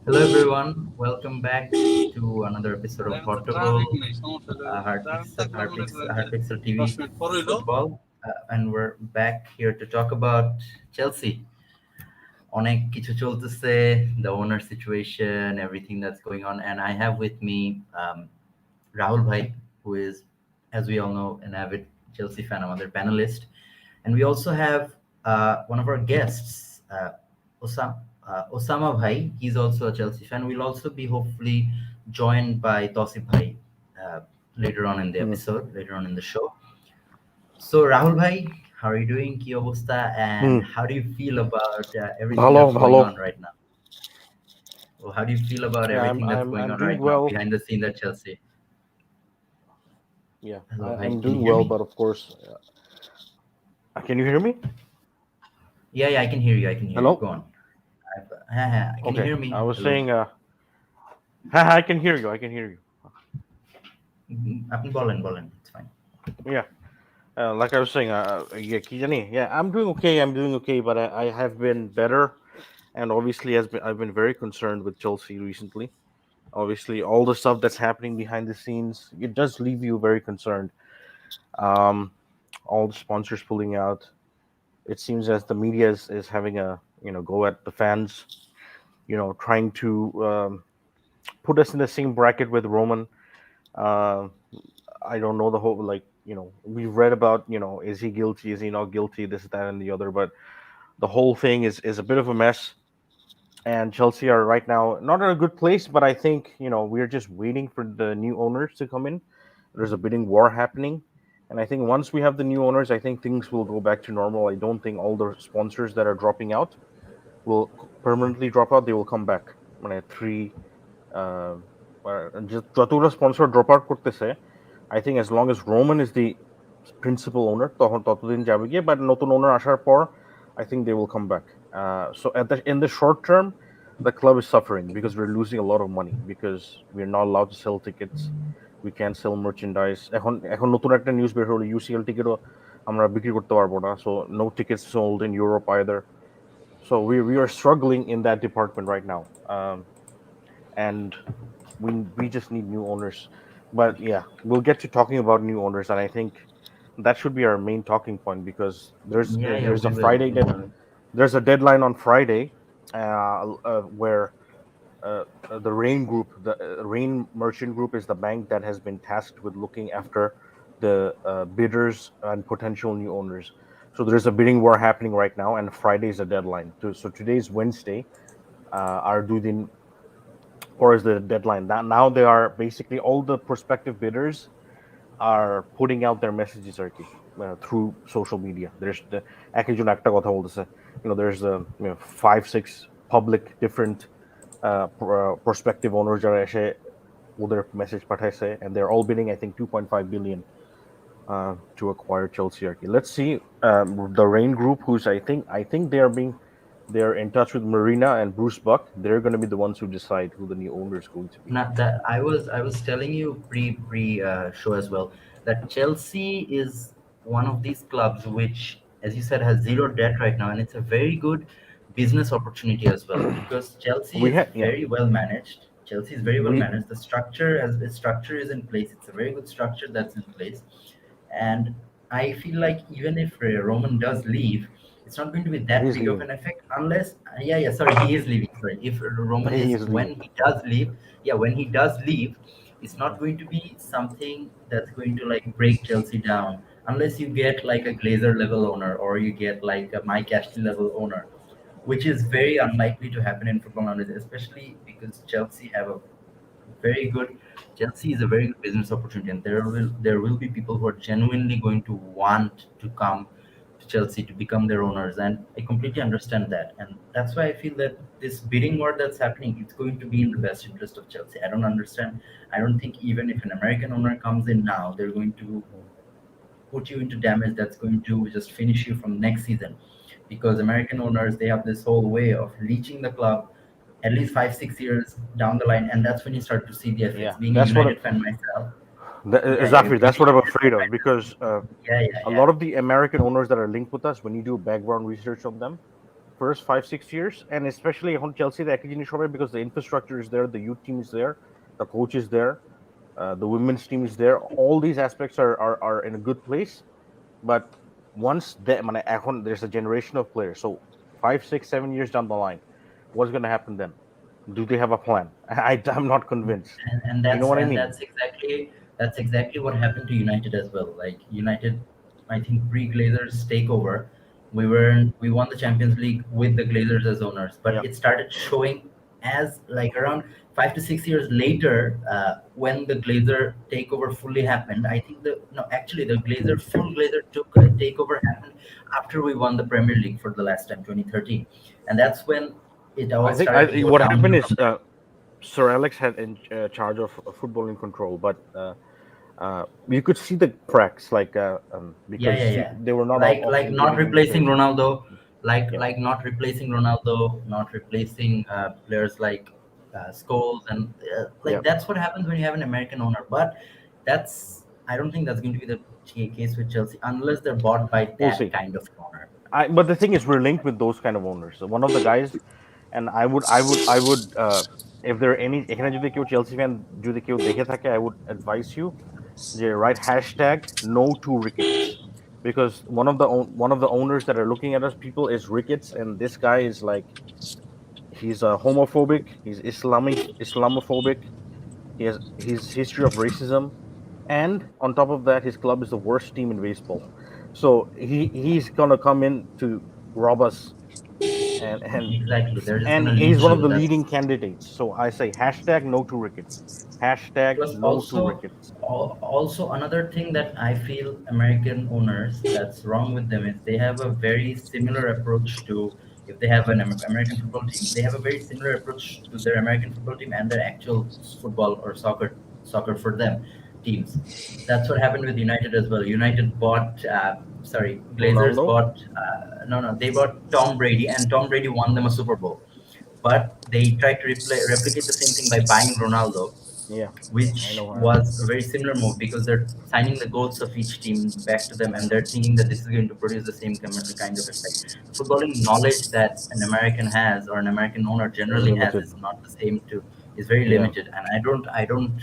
Hello everyone, welcome back to another episode of HardTogol, HardPixel TV Football, and we're back here to talk about Chelsea. অনেক কিছু চলতেছে, the owner situation, everything that's going on, and I have with me Rahul Bhai, who is, as we all know, an avid Chelsea fan, another panelist, and we also have one of our guests, Osama Bhai. He's also a Chelsea fan. We'll also be hopefully joined by Tosif Bhai uh, later on in the episode, later on in the show. So, Rahul Bhai, how are you doing? Ki obosta, and Hmm. how do you feel about everything Hello, that's going hello. on right now? Well, how do you feel about Yeah, I'm everything that's I'm going I'm on doing right now well. behind the scenes at Chelsea? Yeah, Hello, Bhai, I'm can you doing hear well, me? but of course, can you hear me? Yeah, I can hear you. I can hear you. Go Hello. on. Can you Okay, hear I me? was Hello. saying, I can hear you. I can hear you. আপনি বলেন, it's fine. Yeah, like I was saying, yeah, yeah, I'm doing okay. I'm doing okay, but I have been better, and obviously, I've been very concerned with Chelsea recently. Obviously, all the stuff that's happening behind the scenes, it does leave you very concerned. Um, all the sponsors pulling out. It seems as the media is having a go at the fans, trying to put us in the same bracket with Roman. Uh, I don't know the whole, like, we've read about, is he guilty, is he not guilty, this, that, and the other, but the whole thing is a bit of a mess. And Chelsea are right now not in a good place, but I think we're just waiting for the new owners to come in. There's a bidding war happening, and I think once we have the new owners, I think things will go back to normal. I don't think all the sponsors that are dropping out will permanently drop out. They will come back. মানে three যতগুলো sponsor drop out করতেছে, I think as long as Roman is the principal owner তখন ততদিন যাবে গিয়ে, but নতুন ওনার আসার পর I think they will come back. So in the short term, the club is suffering because we're losing a lot of money because we're not allowed to sell tickets. We can't sell merchandise. এখন নতুন একটা news বের হলো, UCL টিকিটও আমরা বিক্রি করতে পারবো না. So no tickets sold in Europe either. So we are struggling in that department right now. And we just need new owners. But yeah, we'll get to talking about new owners, and I think that should be our main talking point because Yeah, there's a we will. Friday We that will. there's a deadline on Friday, where the Rain Group, the Rain Merchant Group, is the bank that has been tasked with looking after the bidders and potential new owners. So there's a bidding war happening right now, and Friday is a deadline. So today's Wednesday. Are due the or is the deadline. That now they are basically all the prospective bidders are putting out their messages through social media. There's the একজন একটা কথা বলতেছে. There's the 5-6 public different prospective owners যারা এসে ওদের message পাঠাইছে, and they're all bidding I think 2.5 billion to acquire Chelsea. Let's see, the Rain Group, who's I think they're in touch with Marina and Bruce Buck. They're going to be the ones who decide who the new owner is going to be. Not that I was telling you pre show as well that Chelsea is one of these clubs which, as you said, has zero debt right now, and it's a very good business opportunity as well because Chelsea We is had yeah very well managed. Chelsea is very well we managed. The structure is in place. It's a very good structure that's in place, and I feel like even if Roman does leave, it's not going to be that he's big of leaving. an effect unless, yeah, sorry, he is leaving. Sorry, if Roman He is is when leaving. he does leave, yeah, when he does leave, it's not going to be something that's going to like break Chelsea down unless you get like a Glazer level owner or you get like a Mike Ashley level owner, which is very unlikely to happen in football nowadays, especially because Chelsea is a very good business opportunity, and there will be people who are genuinely going to want to come to Chelsea to become their owners, and I completely understand that, and that's why I feel that this bidding war that's happening, it's going to be in the best interest of Chelsea. I don't understand. I don't think even if an American owner comes in now, they're going to put you into damage that's going to just finish you from next season, because American owners, they have this whole way of leeching the club at least 5 6 years down the line, and that's when you start to see the effects. Yeah, Being a that's what United fan myself, yeah, Zafir. being That's a what I'm United afraid fan of myself, because yeah, a lot of the American owners that are linked with us, when you do background research on them, first 5-6 years, and especially on Chelsea the একই জিনিস হবে because the infrastructure is there, the youth team is there, the coach is there, the women's team is there. All these aspects are in a good place. But once that মানে এখন there's a generation of players, so 5, 6, 7 years down the line, what's going to happen then? Do they have a plan? I'm not convinced. and You know that's what I and mean? that's exactly what happened to United as well. Like United, I think pre-Glazers takeover, we won the Champions League with the Glazers as owners, but Yeah. it started showing as like around 5 to 6 years later, when the Glazer takeover fully happened. I think the no, actually the full Glazer took takeover happened after we won the Premier League for the last time, 2013, and that's when it all I think started to go what happened downhill is from there. Sir Alex had in charge of football in control, but you could see the cracks, like Yeah, because yeah, yeah. they were not Like often not giving any replacing players. Ronaldo, Yeah. not replacing Ronaldo, not replacing players like Scholes, and Yeah. like that's what happens when you have an American owner. But that's I don't think that's going to be the case with Chelsea unless they're bought by We'll that see. kind of owner. But the thing is, we're linked with those kind of owners. So one of the guys, and I would, if there are any, এখানে যদি কেউ Chelsea fan যদি কেউ দেখে থাকে, I would advise you, যে write hashtag no to rickets, because one of the owners that are looking at us people is rickets, and this guy is like, he's homophobic, he's Islamophobic, he has his history of racism, and on top of that, his club is the worst team in baseball. So he's gonna come in to rob us, and and Exactly, they're just and going to he's leech one of you. the That's leading candidates. So I say hashtag no to rickets. Hashtag plus no to rickets. also another thing that I feel American owners that's wrong with them is they have a very similar approach to if they have an American football team, they have a very similar approach to their American football team and their actual football or soccer for them teams. That's what happened with United as well. United bought sorry, Glazers Ronaldo. bought no, they bought Tom Brady, and Tom Brady won them a Super Bowl. But they tried to replicate the same thing by buying Ronaldo, Yeah, I which know. was a very similar move because they're signing the goals of each team back to them, and they're thinking that this is going to produce the same kind of effect. The footballing knowledge that an American has or an American owner Is generally has limited. is not the same to is very Yeah. limited, and I don't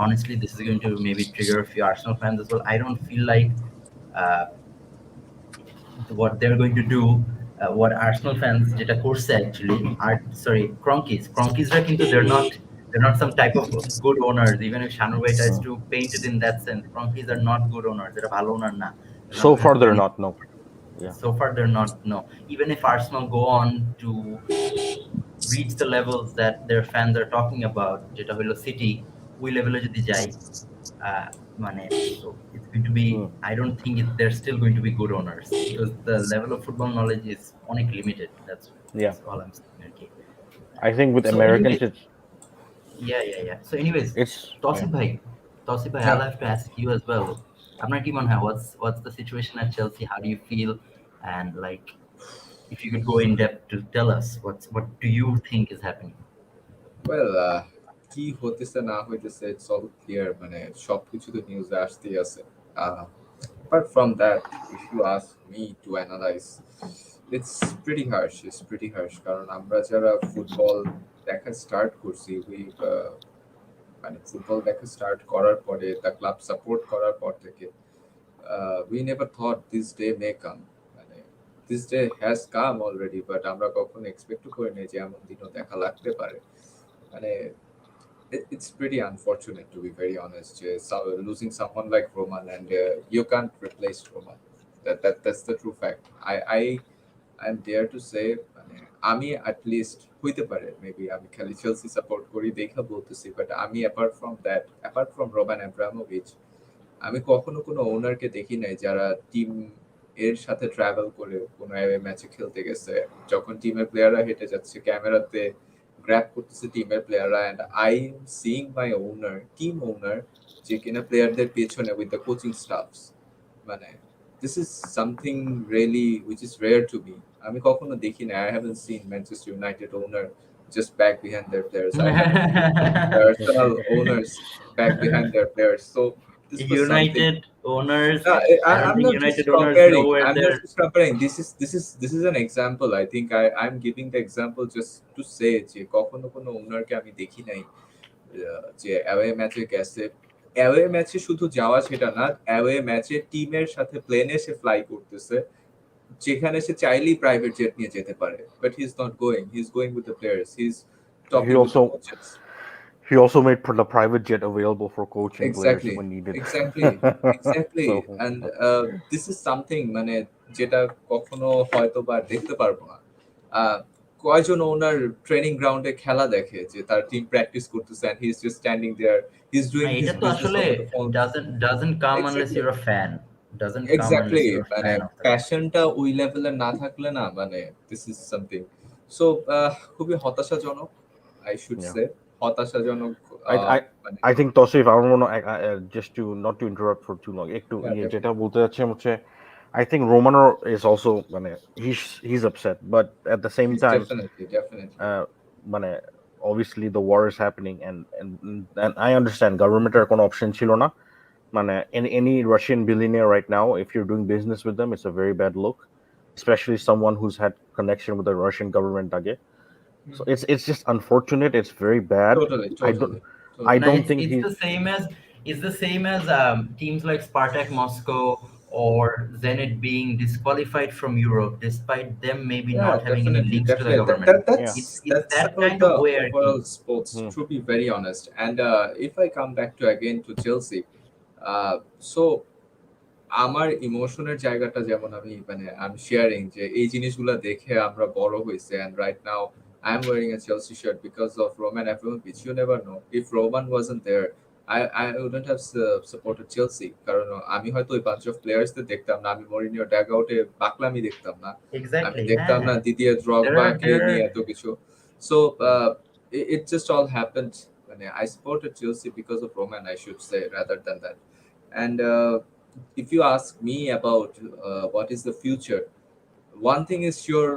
honestly, this is going to maybe trigger a few Arsenal fans as well. I don't feel like uh, what they're going to do, what Arsenal fans যেটা করছে actually are sorry Cronkies কিন্তু they're not some type of good owners. Even if Shanur Bhai tries Mm. to paint it in that sense, Cronkies are not good owners. এরা ভালো owner না. They're not So going to far, put they're any. not. No. Yeah. So far they're not, no. Even if Arsenal go on to reach the levels that their fans are talking about, যেটা হলো city, ওই লেভেলে যদি যাই, uh, মানে, so it's going to be. Mm. I don't think they're still going to be good owners because the level of football knowledge is অনেক limited. That's Yeah. all I'm saying. Okay. I think with So, Americans, anyways, yeah. So, anyways, it's yeah. Tosif bhai, Tosif bhai, I'll Yeah. have to ask you as well. আপনার কি মনে হয়, what's the situation at Chelsea? How do you feel? And like, if you could go in depth to tell us what do you think is happening? Well, কি হতেছে না হইতেছে it's all clear, মানে সবকিছু তো নিউজে আসতেই আছে. Uh, apart from that, if you ask me to analyze, it's pretty harsh. It's pretty harsh কারণ আমরা যারা ফুটবল দেখা স্টার্ট করছি, মানে ফুটবল দেখা স্টার্ট করার পরে তা ক্লাব সাপোর্ট করার পর থেকে we never thought this day may come. মানে this day has come already, but আমরা কখনো এক্সপেক্ট করিনি যে এমন দিনও দেখা লাগতে পারে. মানে it's pretty unfortunate, to be very honest. Losing someone like Roman, and you can't replace Roman. That's the true fact. I'm dare to say, মানে আমি at least হইতে পারে মেবি আমি খালি চেলসি সাপোর্ট করি দেখা বলতেছি, বাট আমি apart from Roman Abramovich, আমি কখনো কোনো ওনারকে দেখি নাই যারা টিম এর সাথে ট্রাভেল করে কোনো ম্যাচে খেলতে গেছে, যখন টিমের প্লেয়াররা হেঁটে যাচ্ছে ক্যামেরাতে গ্র্যাব করতেছে টিমের প্লেয়াররা, and I am seeing my owner team owner যে কিনা প্লেয়ারদের পেছনে উইথ দ্য কোচিং স্টাফস. মানে this is something really which is rare to me. আমি কখনো দেখি না. I haven't seen Manchester United owner just back behind their players. I haven't seen the Arsenal owners back behind their players. So this was something. United owners, I don't I'm think not just United owners know comparing. where I'm not they're. just comparing. This is an example. I think I'm giving the example just to say যে কখনো কোনো ওনারকে আমি দেখি নাই যে away ম্যাচে গেছে, away ম্যাচে শুধু যাওয়া সেটা না, অ্যাওয়ে ম্যাচে টিমের সাথে প্লেনে সে ফ্লাই করতেছে, যেখানে সে চাইলেই প্রাইভেট জেট নিয়ে যেতে পারে, but he is not going, he is going with the players, he is He talking with the also coaches. he also made the private jet available for coaching players Exactly, when needed. exactly, exactly. So And this is something মানে যেটা কখনো হয়তো বা দেখতে পারবো না। আহ, কয়জন ওনার training গ্রাউন্ডে খেলা দেখে যে তার টিম প্র্যাকটিস করতেছে and he is just standing there, he is না, doing his এটা তো business আসলে over the phone. doesn't come unless Exactly, you're a fan. Doesn't come exactly, unless you're a মানে fan of the club. প্যাশনটা ওই লেভেলে না থাকলে না, মানে দিস ইজ সামথিং সো খুবই হতাশাজনক, আই শুড yeah, সে, হতাশাজনক। I I মানে I think Tosif, I don't want to just to not to interrupt for too long. একটু হ্যাঁ, যেটা definitely. বলতে যাচ্ছি হচ্ছে I think Romano is also মানে he's upset, but at the same Yes, time, definitely, definitely. uh, মানে obviously the war is happening, and I understand government আর কোনো option ছিল না, মানে any Russian billionaire right now, if you're doing business with them, it's a very bad look, especially someone who's had connection with the Russian government again. So it's just unfortunate. It's very bad. Totally, I don't totally, I totally. No, don't think it's he's the same as teams like Spartak Moscow or Zenit being disqualified from Europe, despite them maybe Yeah, not having any definitely, links to the definitely. government. yeah. It's That's that about kind of the way, Arki. overall sports. Hmm. To be very honest, and if I come back to again to Chelsea, so আমার ইমোশনের জায়গাটা যেমন আমি মানে I am sharing যে এই জিনিসগুলো দেখে আমরা বড় হইছে, and right now I am wearing a Chelsea shirt because of Roman Abramovich. You never know, if Roman wasn't there, I wouldn't have supported Chelsea, কারণ আমি হয়তো ওই bunch of players দের দেখতাম না, আমি মরিনিও ড্যাগ আউটে বাকলামি দেখতাম না, আমি Exactly. দেখতাম না দিদিয়ে There ড্রগবা are কে there নিয়ে are এত কিছু। So it just all happened, মানে I supported Chelsea because of Roman, I should say, rather than that. And if you ask me about what is the future, one thing is sure,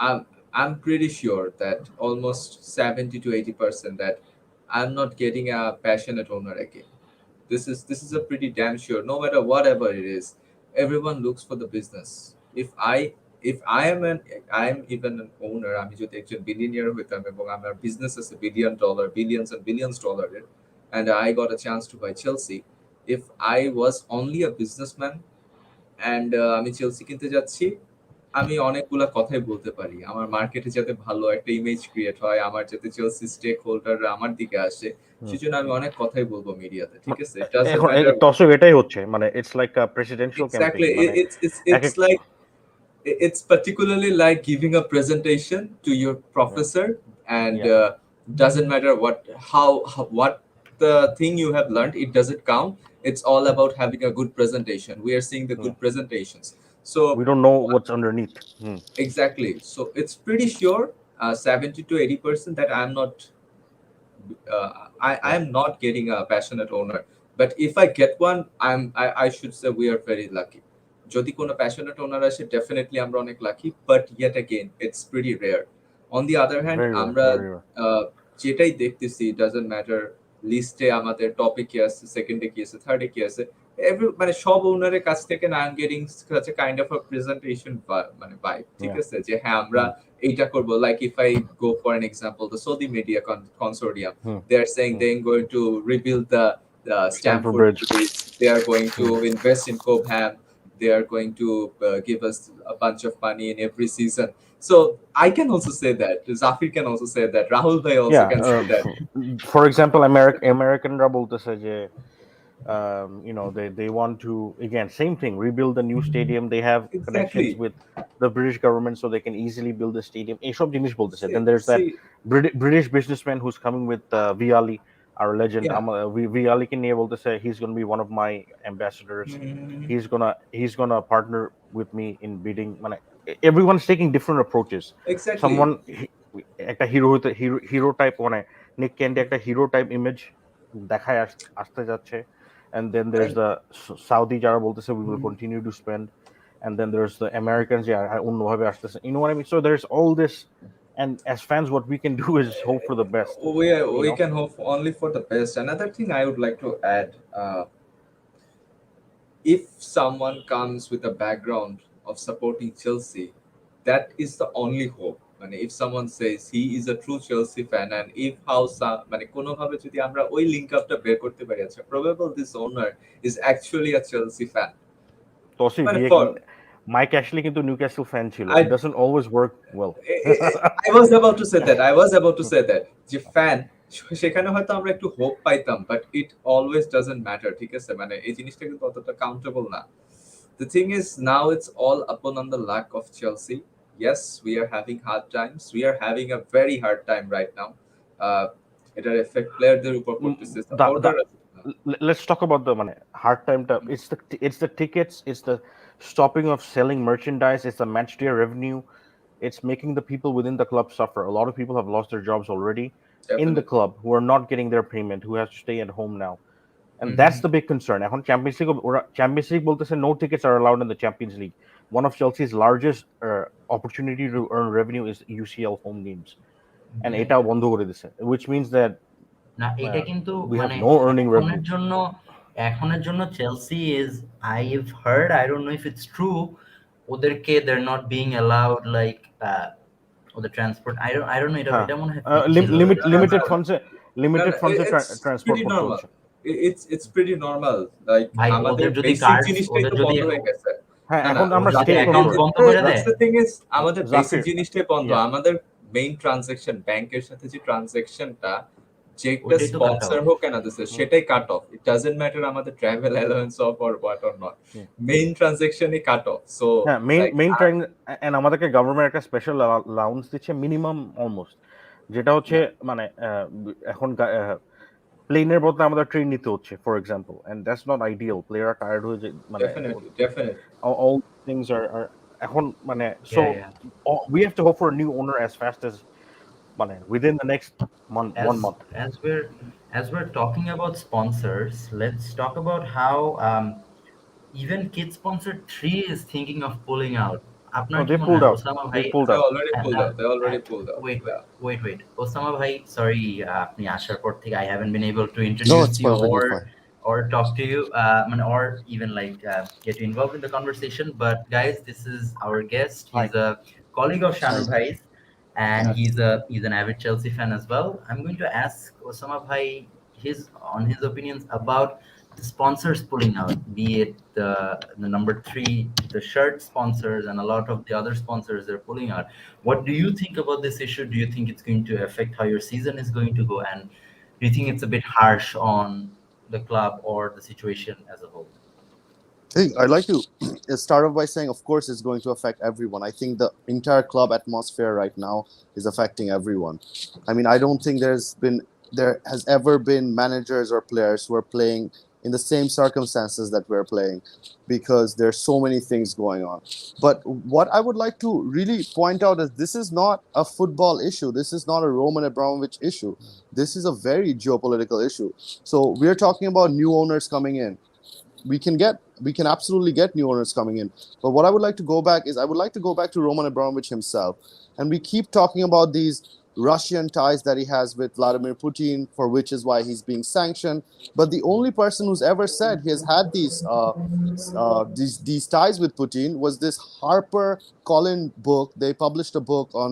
I'm I'm pretty sure that almost 70 to 80% that I'm not getting a passionate owner again. This is a pretty damn sure. No matter whatever it is, everyone looks for the business. If I am even an owner, আমি যদি একজন billionaire হইতাম এবং আমার business is $1 billion, billions and billions dollar, and I got a chance to buy Chelsea. If I was only a businessman and আমি Chelsea কিনতে যাচ্ছি, আমি অনেকগুলা কথাই বলতে পারি, আমার মার্কেটে যাতে ভালো একটা ইমেজ ক্রিয়েট হয়, আমার যাতে চেলসি স্টেক হোল্ডাররা আমার দিকে আসে, সেজন্য আমি অনেক কথাই বলবো মিডিয়াতে, ঠিক আছে? It doesn't এখন matter. দর্শক এটাই হচ্ছে মানে it's like a presidential campaign Exactly. মানে এক It's এক like it's particularly like giving a presentation to your yeah professor, and yeah doesn't matter what the thing you have learned, it doesn't count. It's all about having a good presentation. We are seeing the yeah good presentations. So we don't know what's underneath. exactly, so it's pretty sure 70 to 80% that I Yeah, am not getting a passionate owner. But if I get one, I should say we are very lucky. যদি কোনো passionate owner আসে, definitely আমরা অনেক lucky, but yet again it's pretty rare. On the other hand, very rare, আমরা very rare. যেটাই দেখতেছি, doesn't matter লিস্টে আমাদের টপে কি আছে, সেকেন্ডে কি আছে, থার্ডে কি আছে, মানে সব ওনারের কাছ থেকে না, I am getting such a kind of a presentation মানে vibe, ঠিক Yeah. আছে, যে হ্যাঁ আমরা এইটা করবো, like if I go for an example, the Saudi Media Consortium, they are saying they're going to rebuild the Stamford Stamford Bridge. Bridge, they are going to invest in Cobham, they are going to give us a bunch of money in every season. So I can also say that, Zafeer can also say that, Rahul bhai also Yeah, can say that. for example, Americanরা বলতেছে যে they want to, again, same thing, rebuild the new stadium. They have connections Exactly. with the British government, so they can easily build the stadium. এইসব জিনিস বলতেছে. See, Then there's that see, British businessman who's coming with Viali, our legend. yeah. Viali কে নিয়ে বলতেছে he's going to be one of my ambassadors. Mhm. He's gonna partner with me in bidding. মানে everyone's taking different approaches. Exactly. Someone একটা hero type মানে নিক candy একটা hero type image দেখায় আসতে যাচ্ছে, and then there's And the Saudi যারা বলতেছে we will continue to spend, and then there's the Americans যারা অন্যভাবে আসতেছে, you know what I mean? So there's all this, and as fans what we can do is hope for the best, we you we know. can hope only for the best. Another thing I would like to add, if someone comes with a background of supporting Chelsea, that is the only hope. মানে if someone says he is a true Chelsea fan and if how মানে কোনোভাবে যদি আমরা ওই link আপটা বের করতে পারি আচ্ছা probable this owner is actually a Chelsea fan Tasif মানে for মাইক অ্যাশলি কিন্তু নিউক্যাসল ফ্যান ছিল। I it doesn't always work well. I was about to say that. I was about to say that. যে fan সেখানে হয়তো আমরা একটু hope পাইতাম but it always doesn't matter ঠিক আছে মানে এই জিনিসটা কিন্তু অতটা কাউন্টেবল না the thing is now it's all upon on the luck of Chelsea yes we are having hard times we are having a very hard time right now এটার effect প্লেয়ারদের উপর পড়তেছে supporter Let's talk about the hard time. It's the tickets. It's the stopping of selling merchandise. It's the match day revenue. It's making the people within the club suffer. A lot of people have lost their jobs already in the club who are not getting their payment, who have to stay at home now, and that's the big concern. এখন Champions League বলতেছে no tickets are allowed in the Champions League. One of Chelsea's largest opportunity to earn revenue is UCL home games, and এটাও বন্ধ করে দিছে, which means that না এটা কিন্তু we have মানে no earning এখনের revenue. জন্য Chelsea is I've heard I don't know if it's true ওদেরকে they're not being allowed like ওদের ট্রান্সপোর্ট I don't know এটা মনে হয় fake ছিল। limited funds it's transport pretty করতে normal হচ্ছে। it's pretty normal like ভাই আমাদের ওদের যদি বেসিক কার্ড জিনিসটাই ওদের তো যদি বন্ধ হয়ে গেছে হ্যাঁ না না এখন আমরা যদি স্টেট অ্যাকাউন্ট করি। বন্ধ করে দেয় that's the thing is আমাদের বেসিক Zafeer, জিনিসটাই বন্ধ yeah, আমাদের মেইন ট্রানজাকশন ব্যাংকের সাথে যে ট্রানজাকশনটা যেটা ওইটাই তো কাটা স্পন্সর হোক কেন দিছে সেটাই cut off it doesn't matter আমাদের travel allowance off or what or not main ট্রানজাকশনই কাট অফ সো হ্যাঁ মেইন ট্রেন এন্ড আমাদেরকে গভর্নমেন্ট একটা স্পেশাল অ্যালাউন্স দিচ্ছে মিনিমাম অলমোস্ট, যেটা হচ্ছে মানে এখন প্লেনের বদলে আমাদের ট্রেন নিতে হচ্ছে for example, and that's not ideal. Player tired হয়ে যায় মানে ডেফিনেটলি all things are এখন মানে so we have to hope for a new owner as fast as মানে within the next month, 1 month. As we're talking about sponsors, let's talk about how even Kid Sponsor 3 is thinking of pulling out. আপনার কি They মনে pulled হয় out. Osama They ভাই pulled they out. already pulled out wait Osama ভাই sorry আপনি আসার পর থেকে I haven't been able to No, introduce it's you perfectly fine. or talk to you or even like get you involved in the conversation, but guys this is our guest. He's a colleague of Shanu Hi. Bhai's and Yeah. he's an avid Chelsea fan as well. I'm going to ask Osama Bhai his opinions about the sponsors pulling out, be it the number 3, the shirt sponsors, and a lot of the other sponsors they're pulling out. What do you think about this issue? Do you think it's going to affect how your season is going to go, and do you think it's a bit harsh on the club or the situation as a whole? Hey, I'd like to start off by saying, of course, it's going to affect everyone. I think the entire club atmosphere right now is affecting everyone. I mean, I don't think there has ever been managers or players who are playing in the same circumstances that we're playing, because there's so many things going on. But what I would like to really point out is this is not a football issue. This is not a Roman Abramovich issue. This is a very geopolitical issue. So we're talking about new owners coming in. We can absolutely get new owners coming in. But what I would like to go back is I would like to go back to Roman Abramovich himself. And we keep talking about these Russian ties that he has with Vladimir Putin, for which is why he's being sanctioned. But the only person who's ever said he has had these ties with Putin was this Harper Collin book. They published a book on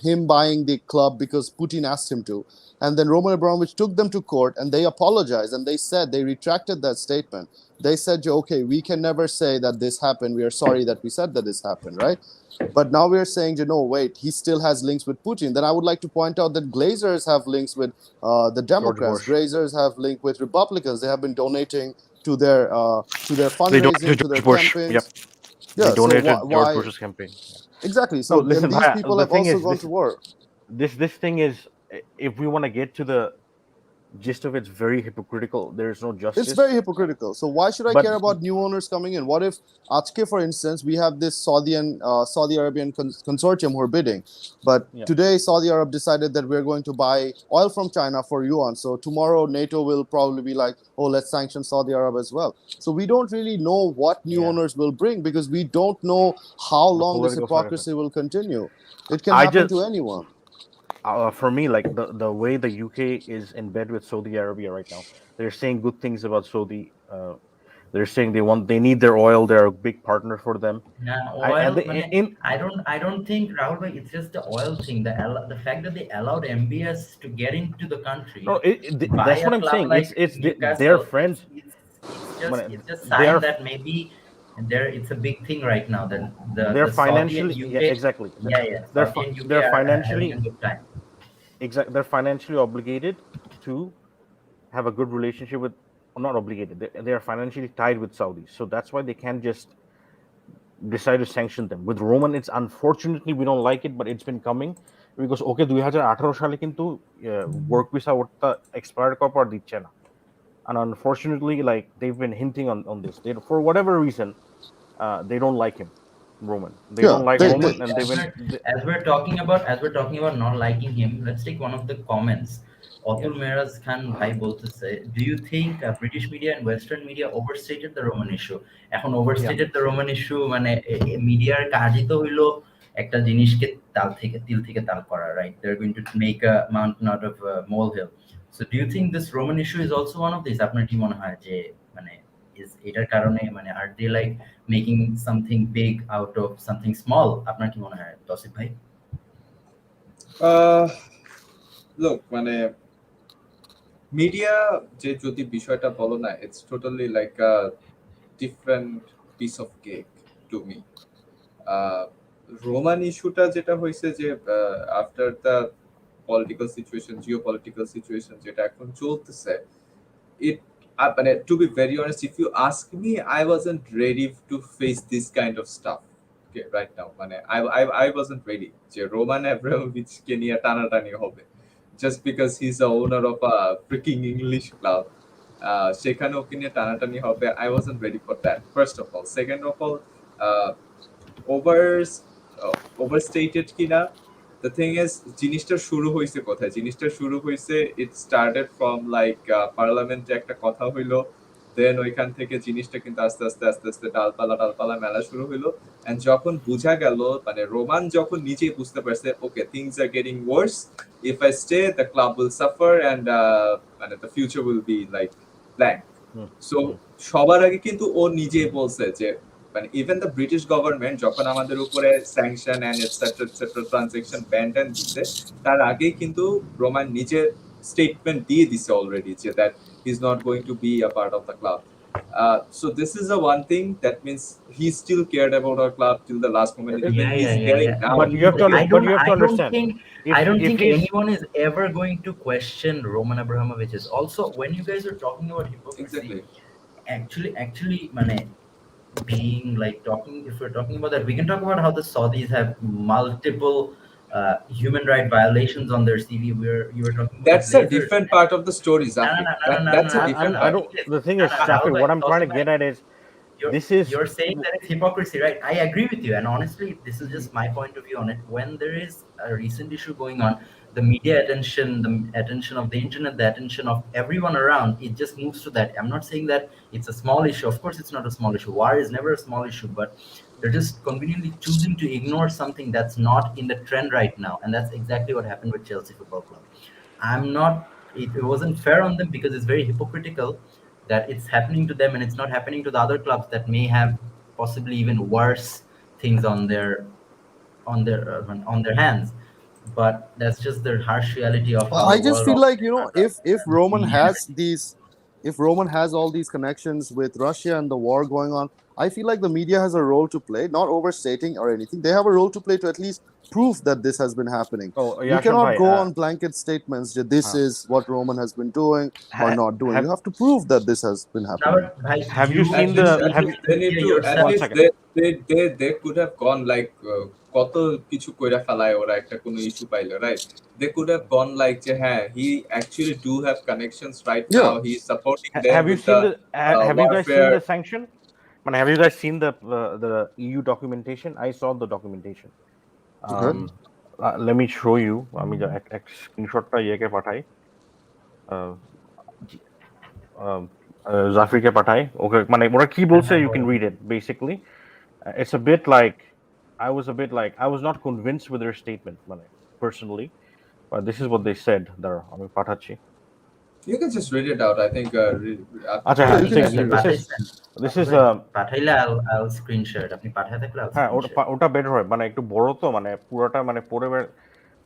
him buying the club because Putin asked him to. And then Roman Abramovich took them to court and they apologized and they said they retracted that statement. They said, okay, we can never say that this happened. We are sorry that we said that this happened, right? But now we are saying, wait, he still has links with Putin. Then I would like to point out that Glazers have links with the Democrats. Glazers have links with Republicans. They have been donating to their fundraising, to their campaigns. Yep. Yeah, they donated so George Bush's campaign. Exactly. So listen, these people have also gone to war. This thing is, if we want to get to the gist of it's very hypocritical. There is no justice. It's very hypocritical. So why should I care about new owners coming in? What if Ajke, for instance, we have this Saudi Arabian consortium who are bidding, but today Saudi Arab decided that we're going to buy oil from China for yuan. So tomorrow NATO will probably be like, oh, let's sanction Saudi Arab as well. So we don't really know what new owners will bring because we don't know how long this hypocrisy will continue. It can happen to anyone. For me, like the way the UK is in bed with Saudi Arabia right now, they're saying good things about Saudi. They're saying they need their oil. They're a big partner for them. Nah, And oil. in I don't think Rahul bhai, it's just the oil thing. The fact that they allowed MBS to get into the no, country, buy that's what a I'm club saying. like Their Newcastle, it's friends. it's But it's just they sign are that maybe there it's a big thing right now that they're the Saudi and financially, yeah, UK, exactly. yeah, Saudi and UK They're are having a financially good time. They're financially obligated to have a good relationship with, or not obligated, they are financially tied with Saudis, so that's why they can't just decide to sanction them. With Roman, it's unfortunately we don't like it, but it's been coming because okay 2018 সালে কিন্তু work visa ওটা expired করার পর দিচ্ছে না, and unfortunately like they've been hinting on this, for whatever reason they don't like him, Roman, they Yeah, don't like they, Roman, they and As they've been we're as we're talking about not liking him, let's take one of the comments. yeah. Atul Meraz Khan bhai say, do you think British media and Western media overstated the Roman issue? এখন Yeah. overstated the Roman issue মানে মিডিয়ার কাজই তো হইলো একটা জিনিসকে তিল থেকে তাল করা, right? They're going to make a mountain out of a molehill. So do you think this Roman issue is also one of these? আপনার কি মনে হয় যে মানে is এটার কারণে মানে are they like making something big out of something small? আপনার কি মনে হয় তসিফ ভাই? Look, মানে মিডিয়া যে যদি বিষয়টা বলো না, it's totally like a different piece of cake to me. Roman ইস্যুটা যেটা হয়েছে যে after the political situation, geopolitical situation যেটা এখন চলতেছে, it মানে to be very honest, if you ask me, I wasn't ready to face this kind of stuff. Okay, right now মানে I wasn't ready যে রোমান অ্যাব্রামোভিচ কে নিয়ে টানাটানি হবে just because he's the owner of a freaking English club. সেখানে ওকে নিয়ে টানাটানি হবে, I wasn't ready for that, first of all. Second of all, over overstated কিনা, the thing is জিনিসটা শুরু হইছে কোথায়? জিনিসটা শুরু হইছে, it started from like পার্লামেন্টে একটা কথা হইলো, দেন ওইখান থেকে জিনিসটা কিন্তু আস্তে আস্তে আস্তে আস্তে ডালপালা মেলা শুরু হইলো। এন্ড যখন বোঝা গেল, মানে রোমান যখন নিজেই বুঝতে পারছে ওকে things are getting worse, if I stay the club will suffer and মানে the future will be like blank. So সবার আগে কিন্তু ও নিজেই বলছে যে মানে ইভেন দ্য ব্রিটিশ গভর্নমেন্ট যখন আমাদের উপরে sanction and etcetera transaction ban দিছে, তার আগেই কিন্তু রোমান নিজে স্টেটমেন্ট দিয়ে দিছে অলরেডি যে that he is not going to be a part of the club. So this is the one thing that means he still cared about our club till the last moment. Even he's caring now. But you have to I don't understand, think if I don't if think he's anyone is ever going to question Roman Abramovich's. Also, when you guys are talking about hypocrisy, Exactly. actually মানে being like talking, if we're talking about that, we can talk about how the Saudis have multiple human right violations on their CV. You were talking about That's a Blazers. different part of the story, No, Zafeer. no, no, That's no, a no, different no, I part. don't. The thing no, is, no, Zafir, Rahul what bhai, I'm trying to Tausif get bhai, at is you're, this is you're saying that it's hypocrisy, right? I agree with you, and honestly, this is just my point of view on it. When there is a recent issue going on, the media attention, the attention of the internet, the attention of everyone around, it just moves to that. I'm not saying that it's a small issue. Of course, it's not a small issue. War is never a small issue, but they're just conveniently choosing to ignore something that's not in the trend right now, and that's exactly what happened with Chelsea Football Club. I'm not. It wasn't fair on them because it's very hypocritical that it's happening to them and it's not happening to the other clubs that may have possibly even worse things on their hands. But that's just the harsh reality of how I the just world feel like, operates. if Roman Media has narrative. these, if Roman has all these connections with Russia and the war going on, I feel like the media has a role to play, not overstating or anything. They have a role to play to at least prove that this has been happening. oh You Yasham cannot bhai, go on blanket statements that this huh. is what Roman has been doing or Ha- not doing. have You have to prove that this has been Now, happening. bhai, have you At seen least, you at have least you, they need media to, at yourself. one least second, they could have gone like কত কিছু কইরা ফেলায় ওরা একটা কোনো issue পাইলে, right? They could have gone like যে হ্যাঁ, he actually do have connections right now, Yeah. he's supporting them have you with seen the the have you guys seen warfare. the sanction? I mean, have you guys seen the EU documentation? I saw the documentation. Okay. Let me show you. আমি এক স্ক্রিনশটটা ইয়েকে পাঠাই, জাফিরকে পাঠাই, ওকে মানে ওরা কি বলছে, you can read it basically. It's a bit like I was not convinced with their statement মানে personally, but this is what they said. দাঁড়াও আমি পাঠাচ্ছি। You can just read it out, I think. আচ্ছা Yeah, হ্যাঁ, you can ঠিক just আছে, read this it. is This is পাঠাইলে I'll screen share it. আপনি পাঠায় থাকলে I'll হ্যাঁ screen ওটা share. ওটা বেটার হয়, মানে একটু বড় তো, মানে পুরোটা মানে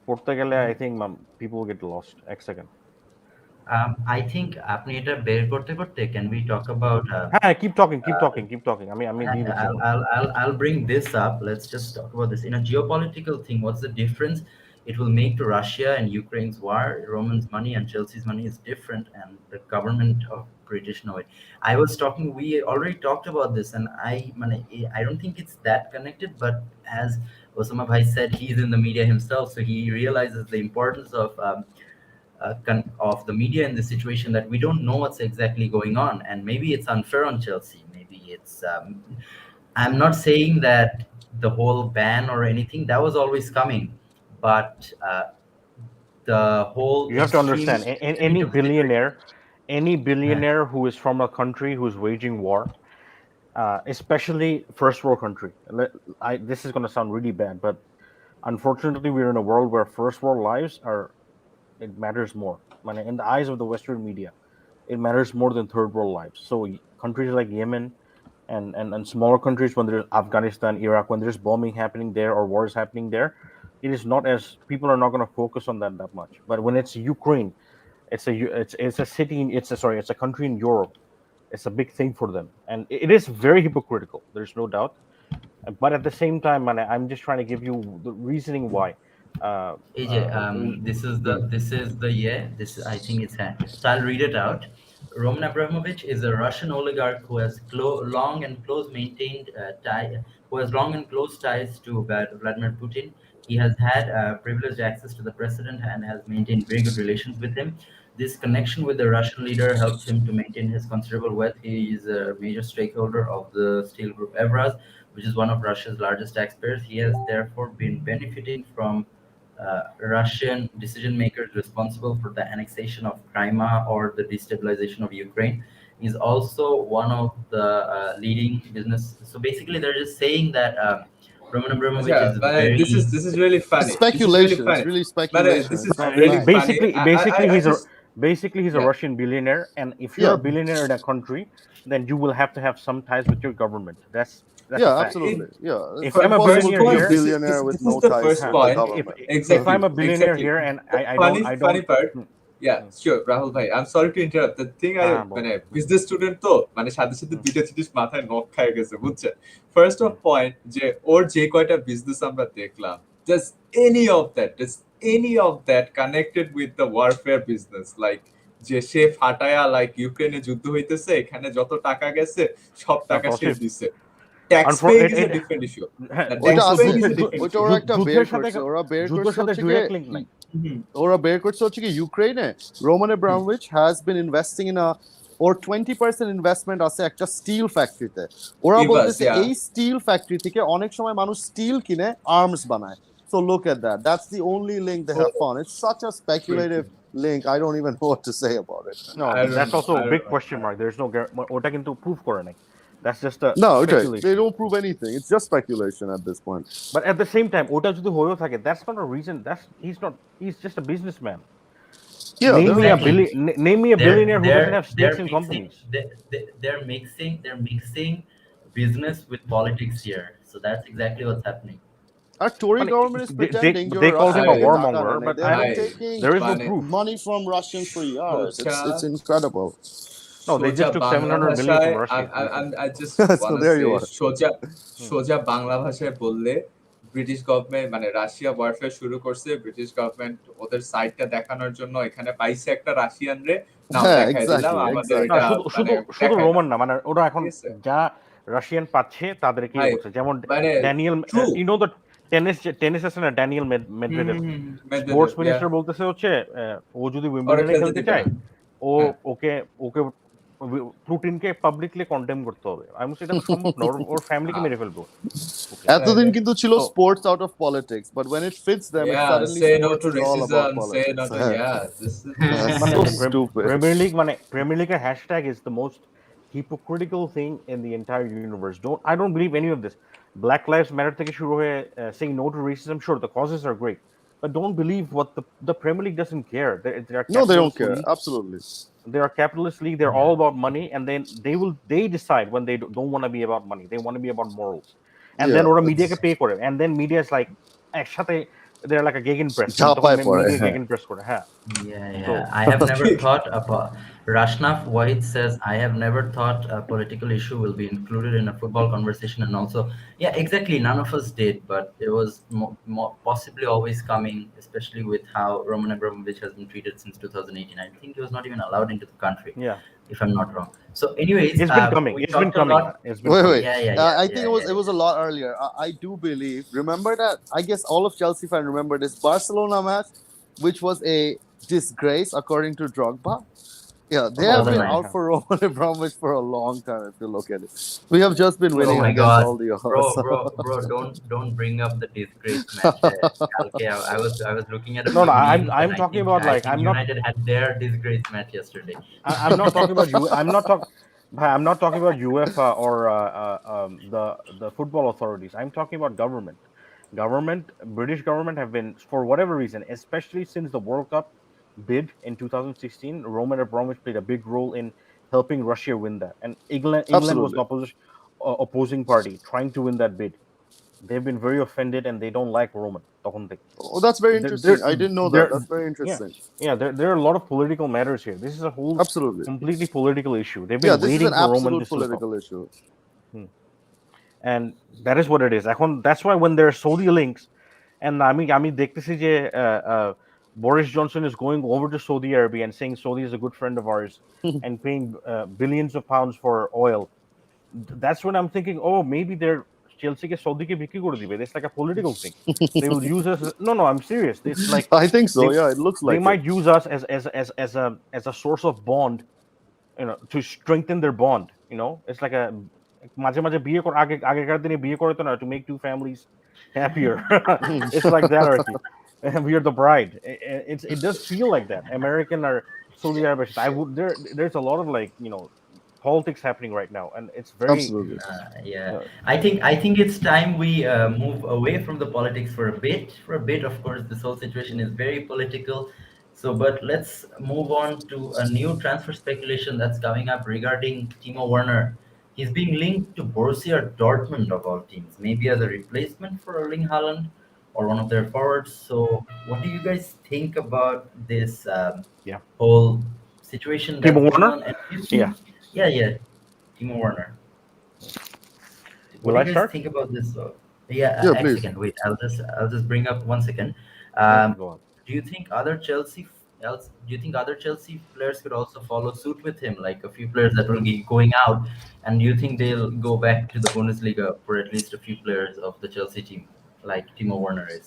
পড়তে গেলে I think people get lost. এক সেকেন্ড। I think আপনি এটা বের করতে করতে can we talk about হ্যাঁ, keep talking. আমি দিয়ে দিচ্ছি এখন। I'll bring this up. Let's just talk about this. In a geopolitical thing, what's the difference it will make to Russia and Ukraine's war? Roman's money and Chelsea's money is different, and the government of British know it. I was talking, we already talked about this, and I don't think it's that connected, but as Osama Bhai said, he's in the media himself, so he realizes the importance of the media in this situation, that we don't know what's exactly going on, and maybe it's unfair on Chelsea. Maybe it's. I'm not saying that the whole ban or anything that was always coming, but the whole You have to understand, extreme any billionaire who is from a country who's waging war, especially first world country. This is going to sound really bad, but unfortunately, we're in a world where first world lives are, it matters more. In the eyes of the Western media, it matters more than third world lives. So countries like Yemen and smaller countries, when there's Afghanistan, Iraq, when there's bombing happening there or wars happening there, it is not as, people are not going to focus on that much. But when it's Ukraine, it's a city, it's a country in Europe. It's a big thing for them, and it is very hypocritical. There's no doubt. But at the same time, I'm just trying to give you the reasoning why. AJ, this I think it's so I'll read it out. Roman Abramovich is a Russian oligarch who has long and close maintained who has long and close ties to Vladimir Putin. He has had privileged access to the president and has maintained very good relations with him. This connection with the Russian leader helps him to maintain his considerable wealth. He is a major stakeholder of the steel group Evraz, which is one of Russia's largest taxpayers. He has therefore been benefiting from Russian decision makers responsible for the annexation of Crimea or the destabilization of Ukraine. He's also one of the leading business. So basically, they're just saying that Roman Abramovich Yeah, is but very. this is really It's funny. speculation. It's really speculation. This It's is not really fact. funny. Basically, I he's just a yeah. Russian billionaire, and if you're Yeah. a billionaire in a country, then you will have to have some ties with your government. That's a Yeah, fact. absolutely. Yeah, If it's I'm a impossible billionaire to be a here, billionaire with This is no the ties first with the point. government. if I'm a billionaire Exactly. here and The I funny don't, part. Yeah, sure, Rahul bhai. I'm sorry to interrupt. The thing business student তো সাথে সাথে দুইটা জিনিস মাথায় knock খায় গেছে বুঝছেন। First of point যে ওর যে কয়টা বিজনেস আমরা দেখলাম, just any of that connected with the warfare business, like যে সে ফাটায়া লাইক ইউক্রেনে যুদ্ধ হইতেছে, এখানে যত টাকা গেছে সব টাকা সে দিছে। Tax paying is a different issue. The tax ওইটা আছে paying is a different ওইটা issue. ওরা একটা বের যুদ্ধের সাথে করছে ওরা বের যুদ্ধের করছে সাথে হচ্ছে ডিরেক্ট লিংক নাই। ওরা বের করছে হচ্ছে কি ইউক্রেনে Roman Abramovich has been investing in a or 20% investment আছে একটা স্টিল ফ্যাক্টরিতে। ওরা বলতেছে এই স্টিল ফ্যাক্টরি থেকে অনেক সময় মানুষ স্টিল কিনে আর্মস বানায়। So look at that. That's the only link they have found. It's such a speculative link. I don't even know what to say about it. No, that's also a big question mark. There's no ওটা কিন্তু proof করে নাই. That's just a No, okay. speculation. They don't prove anything. It's just speculation at this point. But at the same time, ওটা যদি হয়েও থাকে, that's not a reason. He's just a businessman. Yeah, name me a billionaire who doesn't have stakes in companies. They're mixing business with politics here. So that's exactly what's happening. Our Tory government is pretending they you're called him a Russian. warmonger, but they've been taking there is no proof. money from Russians for years. It's incredible. No, they just took 700 million from Russia. I just So want to there you say, are. সোজা বাংলা ভাষায় বললে British government Russia warfare শুরু করছে, British government ওদের সাইডটা দেখানোর জন্য এখানে পাইছে একটা রাশিয়ান রে নাম দেখাই দিলাম আমাদের এটা শুধু রোমান না, ওরা এখন যা রাশিয়ান পাচ্ছে তাদেরকে বলছে, যেমন Daniel, you know the tennis আছে না, ড্যানিয়েল মেদভেদেভ, স্পোর্টস মিনিস্টার বলতেছে হচ্ছে ও যদি উইম্বলডনে খেলতে চায় ওকে পুটিনকে পাবলিকলি কন্ডেম করতে হবে। আমি সেটা সম্ভব না, ওর ফ্যামিলিকে মেরে ফেলবো। এতদিন কিন্তু ছিল sports out of politics, but when it fits them it suddenly say no sports to is all about racism, say no politics. to this So stupid. Premier League hashtag is the most hypocritical thing in the entire universe. I don't believe any of this. Black Lives Matter থেকে শুরু হয়ে saying no to racism, sure the causes are great, but don't believe what the Premier League doesn't care. They're a No, they don't capitalist care. league. Absolutely. They're a capitalist league. They're all about money, and then they decide when they don't want to be about money. They want to be about morals, and then Yeah, ওরা media K it's pay করে, and then media is like একসাথে they're like a gegenpress. মানে তখন ঝাঁপায় পড়ে, media হ্যাঁ। gegenpress করে, হ্যাঁ। Yeah, So yeah. I have never thought about. Rashnaf Wahid says, I have never thought a political issue will be included in a football conversation. And also, yeah, exactly. None of us did, but it was possibly always coming, especially with how Roman Abramovich has been treated since 2018. I think he was not even allowed into the country, yeah, if I'm not wrong. So, anyways, it's been coming. we It's been talked a coming. lot. It's been Wait, coming. wait. Yeah, yeah, yeah, I yeah, think yeah, it was a yeah. lot earlier. I do believe. Remember that? I guess all of Chelsea fans remember this Barcelona match, which was a disgrace according to Drogba. Yeah, they have been 2009. out for Roman Abramovich for a long time. If you look at it, we have just been Oh winning my against God, all the bro, odds. bro, don't bring up the disgrace match. Okay, I was looking at a No, few no, memes, and I'm I talking think about I like think United had their disgrace match yesterday. I'm not talking about you. I'm not talking about UEFA or the football authorities. I'm talking about government. British government have been, for whatever reason, especially since the World Cup bid in 2016. Roman Abramovich played a big role in helping Russia win that, and England was Absolutely. the opposing party trying to win that bid. They've been very offended and they don't like Roman. তখন থেকে। Oh, that's very There, there, interesting. I didn't know that. there, That's very yeah, interesting. yeah. There are a lot of political matters here. This is a whole Absolutely. completely political issue. They've Yeah, been this is an waiting for Roman absolute this to come, political issue. and that is what it is. That's why when there are Saudi links, and আমি দেখতেছি যে Boris Johnson is going over to Saudi Arabia and saying Saudi is a good friend of ours and paying billions of pounds for oil. That's when I'm thinking, oh, maybe they're Chelsea ke Saudi ke bikri kore dibe. It's like a political thing. They will use us. No, no, I'm serious. It's like I think so. they Yeah, it looks they like it. might use us as a source of bond, to strengthen their bond. It's like a মাঝে মাঝে বিয়ে করে আগেকার দিনে বিয়ে করে তো না, to make two families happier. It's like that, Arki. We are the bride. It does feel like that. American or Saudi Arabia. There's a lot of like politics happening right now, and it's very Absolutely. Yeah, uh, I think it's time we move away from the politics for a bit. For a bit, of course, this whole situation is very political. So, but let's move on to a new transfer speculation that's coming up regarding Timo Werner. He's being linked to Borussia Dortmund of all teams, maybe as a replacement for Erling Haaland or one of their forwards. So, what do you guys think about this yeah. whole situation Timo that's going Werner. on? And do you Yeah. think, yeah, yeah, Timo Werner. What Will do I you guys start? think about this? Yeah, Yeah, a please. second. Wait, I'll just bring up 1 second. Okay, go on. Do you think other Chelsea players could also follow suit with him? Like a few players that will be going out, and do you think they'll go back to the Bundesliga for at least a few players of the Chelsea team, like Timo Werner is?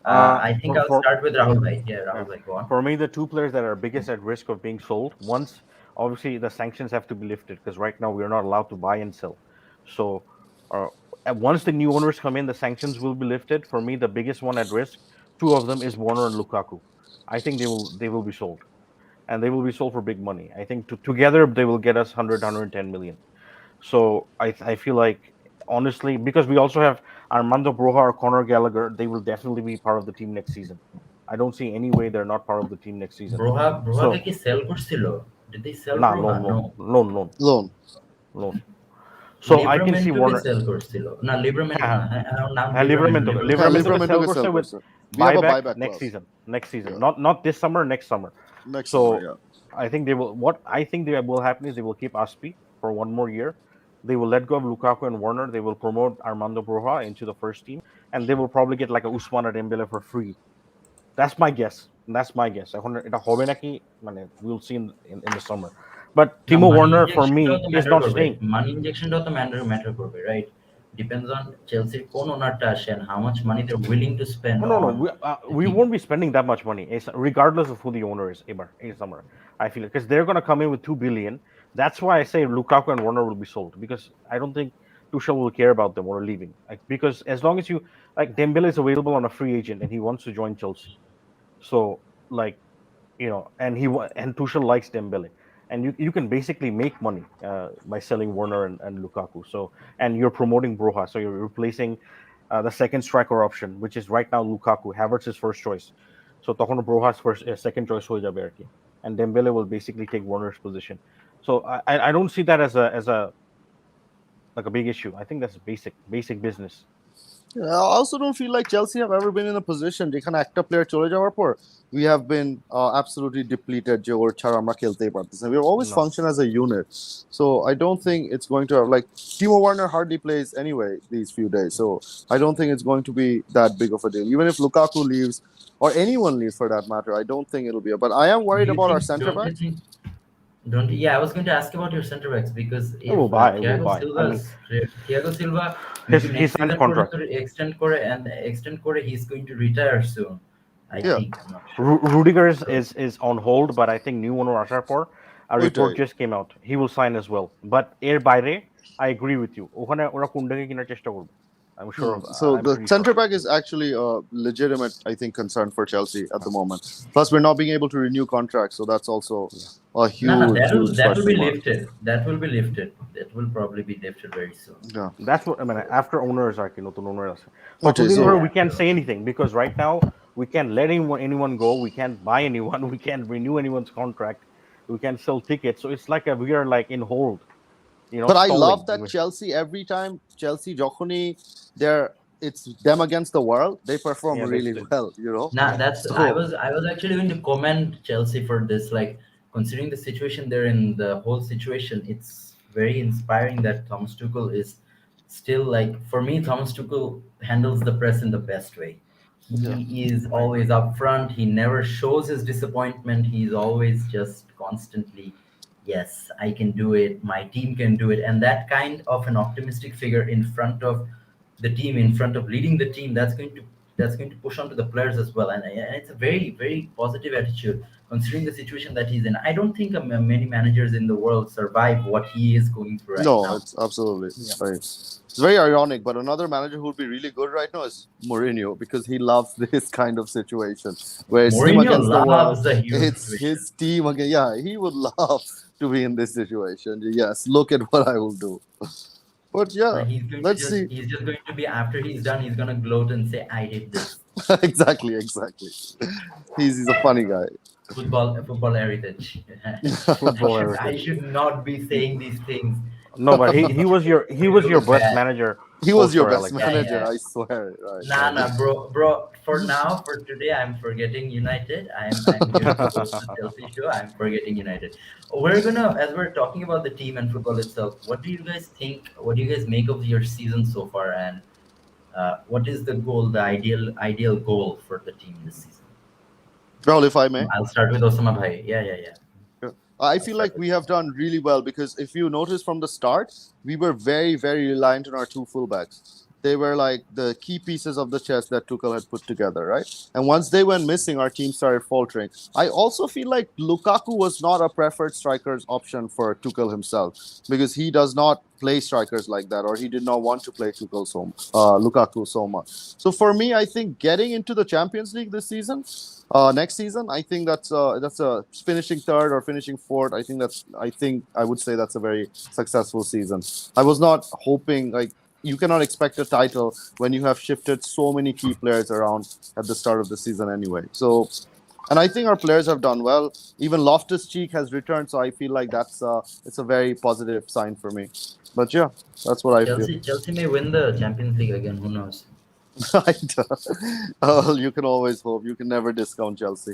I think For I'll for start with Rahul Bhai. Yeah, Yeah. Rahul Bhai, go on. For me, the two players that are biggest at risk of being sold, once obviously the sanctions have to be lifted, because right now we are not allowed to buy and sell. So, uh, once the new owners come in, the sanctions will be lifted. For me, the biggest one at risk, two of them, is Warner and Lukaku. I think they will be sold, and they will be sold for big money. I think together they will get us 110 million. So I feel like, honestly, because we also have Armando Broja or Conor Gallagher, they will definitely be part of the team next season. I don't see any way they're not part of the team next season. Broha So K sell করছিল? Did they sell nah, Broha? No. Loan. loan. So I can see লিব্রামেন্টোকে Warner. Sell করছিল না, লিব্রামেন্টো হ্যাঁ, না, আমার নাম হ্যাঁ, লিব্রামেন্টো Livramento হ্যাঁ, Livramento sell লিব্রামেন্টোকে sell করছে with করছে। We have a buyback buyback next clause. season. Next season. Yeah. Not this summer, next summer. Next So summer, yeah. I think they will. What I think they will happen is they will keep Aspi for one more year. They will let go of Lukaku and Warner. They will promote Armando Broja into the first team, and they will probably get like a Ousmane Dembele for free. That's my guess. That's my guess. এখন এটা হবে নাকি, মানে we'll see in the summer. But না, Timo money Werner for me ইনজেকশনটাও তো is matter not করবে। staying. মানি ইনজেকশনটাও তো matter করবে, রাইট? Depends on চেলসির কোন ওনারটা আসে and how much money they're willing to spend No, no, no. on the We team. won't be spending that much money, regardless of who the owner is. In summer, I feel because they're gonna come in with 2 billion. That's why I say Lukaku and Warner will be sold, because I don't think Tuchel will care about them or leaving. Like, because as long as you, like, Dembele is available on a free agent and he wants to join Chelsea, so, like, and and Tuchel likes Dembele, and you can basically make money by selling Warner and Lukaku. So, and you're promoting Broja, so you're replacing the second striker option, which is right now Lukaku. Havertz is first choice. So তখন Broha's second choice হয়ে যাবে আর কি. And Dembele will basically take Warner's position. So I don't see that as a like a big issue. I think that's basic business. I also don't feel like Chelsea have ever been in a position যেখানে একটা player চলে যাওয়ার পর we have been absolutely depleted যে ওর ছাড়া আমরা খেলতেই পারতেছি না. We always No. function as a unit. So I don't think it's going to have, like, Timo Werner hardly plays anyway these few days. So I don't think it's going to be that big of a deal. Even if Lukaku leaves or anyone leaves for that matter, I don't think it'll be. But I am worried about our center Don't you backs. think? Don't yeah, I was going to ask about your center backs because if will buy, it will Thiago buy. I mean, Silva his next signed season contract. extend করে he's going to retire soon. I Yeah. think I'm not sure. Rudiger is on hold, but I think new owner আসার পর a report ওইটাই। just came out. He will sign as well. But এর বাইরে, I agree with you. ওখানে ওরা কুন্ডাকে কেনার চেষ্টা করবে. I'm sure. So I'm the pretty center sure. back is actually a legitimate, I think, concern for Chelsea at the moment. Plus, we're not being able to renew contracts, so that's also a huge, No, huge that will be question mark. lifted. That will be lifted. That will probably be lifted very soon. Yeah. That's what I mean. After owners are নতুন owner আছে. But Okay, within so her, we can't say anything because right now we can't let anyone go. We can't buy anyone. We can't renew anyone's contract. We can't sell tickets. So it's like we are like in hold. You know, but I love stalling. that Chelsea, every time Chelsea যখনই they're it's them against the world, they perform Yeah, really they- well, you know. Nah, that's So I was actually going to commend Chelsea for this. Like, considering the situation they're in, the whole situation, it's very inspiring that Thomas Tuchel is still, like, for me, Thomas Tuchel handles the press in the best way. Yeah. He is always upfront. He never shows his disappointment. He's always just constantly, yes, I can do it. My team can do it. And that kind of an optimistic figure in front of the team, in front of leading the team, that's going to push on to the players as well. And it's a very, very positive attitude considering the situation that he's in. I don't think many managers in the world survive what he is going through right no, now. it's absolutely right. It's very ironic, but another manager who would be really good right now is Mourinho because he loves this kind of situation where it's him Mourinho against the world. loves the hero It's situation. his team again. Yeah, he would love to be in this situation. Yes, look at what I will do. But yeah, let's see. He's just going to be, after he's done, he's going to gloat and say, I did this. exactly. He's a funny guy. Football heritage. Football I heritage. should not be saying these things. No, but he was your best manager. He was your post-war, best Alex. manager, Yeah. I swear. Right. Nah, bro. For today, I'm forgetting United. I'm here to host the Chelsea show. I'm forgetting United. We're gonna, as we're talking about the team and football itself, what do you guys think? What do you guys make of your season so far? And what is the goal, the ideal goal for the team this season? Well, if I may. I'll start with Osama Bhai. Yeah. I feel like we have done really well because if you notice from the start, we were very, very reliant on our two fullbacks. They were like the key pieces of the chess that Tuchel had put together, right? And once they went missing, our team started faltering. I also feel like Lukaku was not a preferred striker's option for Tuchel himself because he does not play strikers like that, or he did not want to play Lukaku so much. So for me, I think getting into the Champions League this season, next season, I think that's a finishing third or finishing fourth. I would say that's a very successful season. I was not hoping, like, you cannot expect a title when you have shifted so many key players around at the start of the season anyway. So, and I think our players have done well. Even Loftus-Cheek has returned, so I feel like it's a very positive sign for me. But yeah, that's what I feel. Chelsea may win the Champions League again. Who knows? You can always hope. You can never discount Chelsea.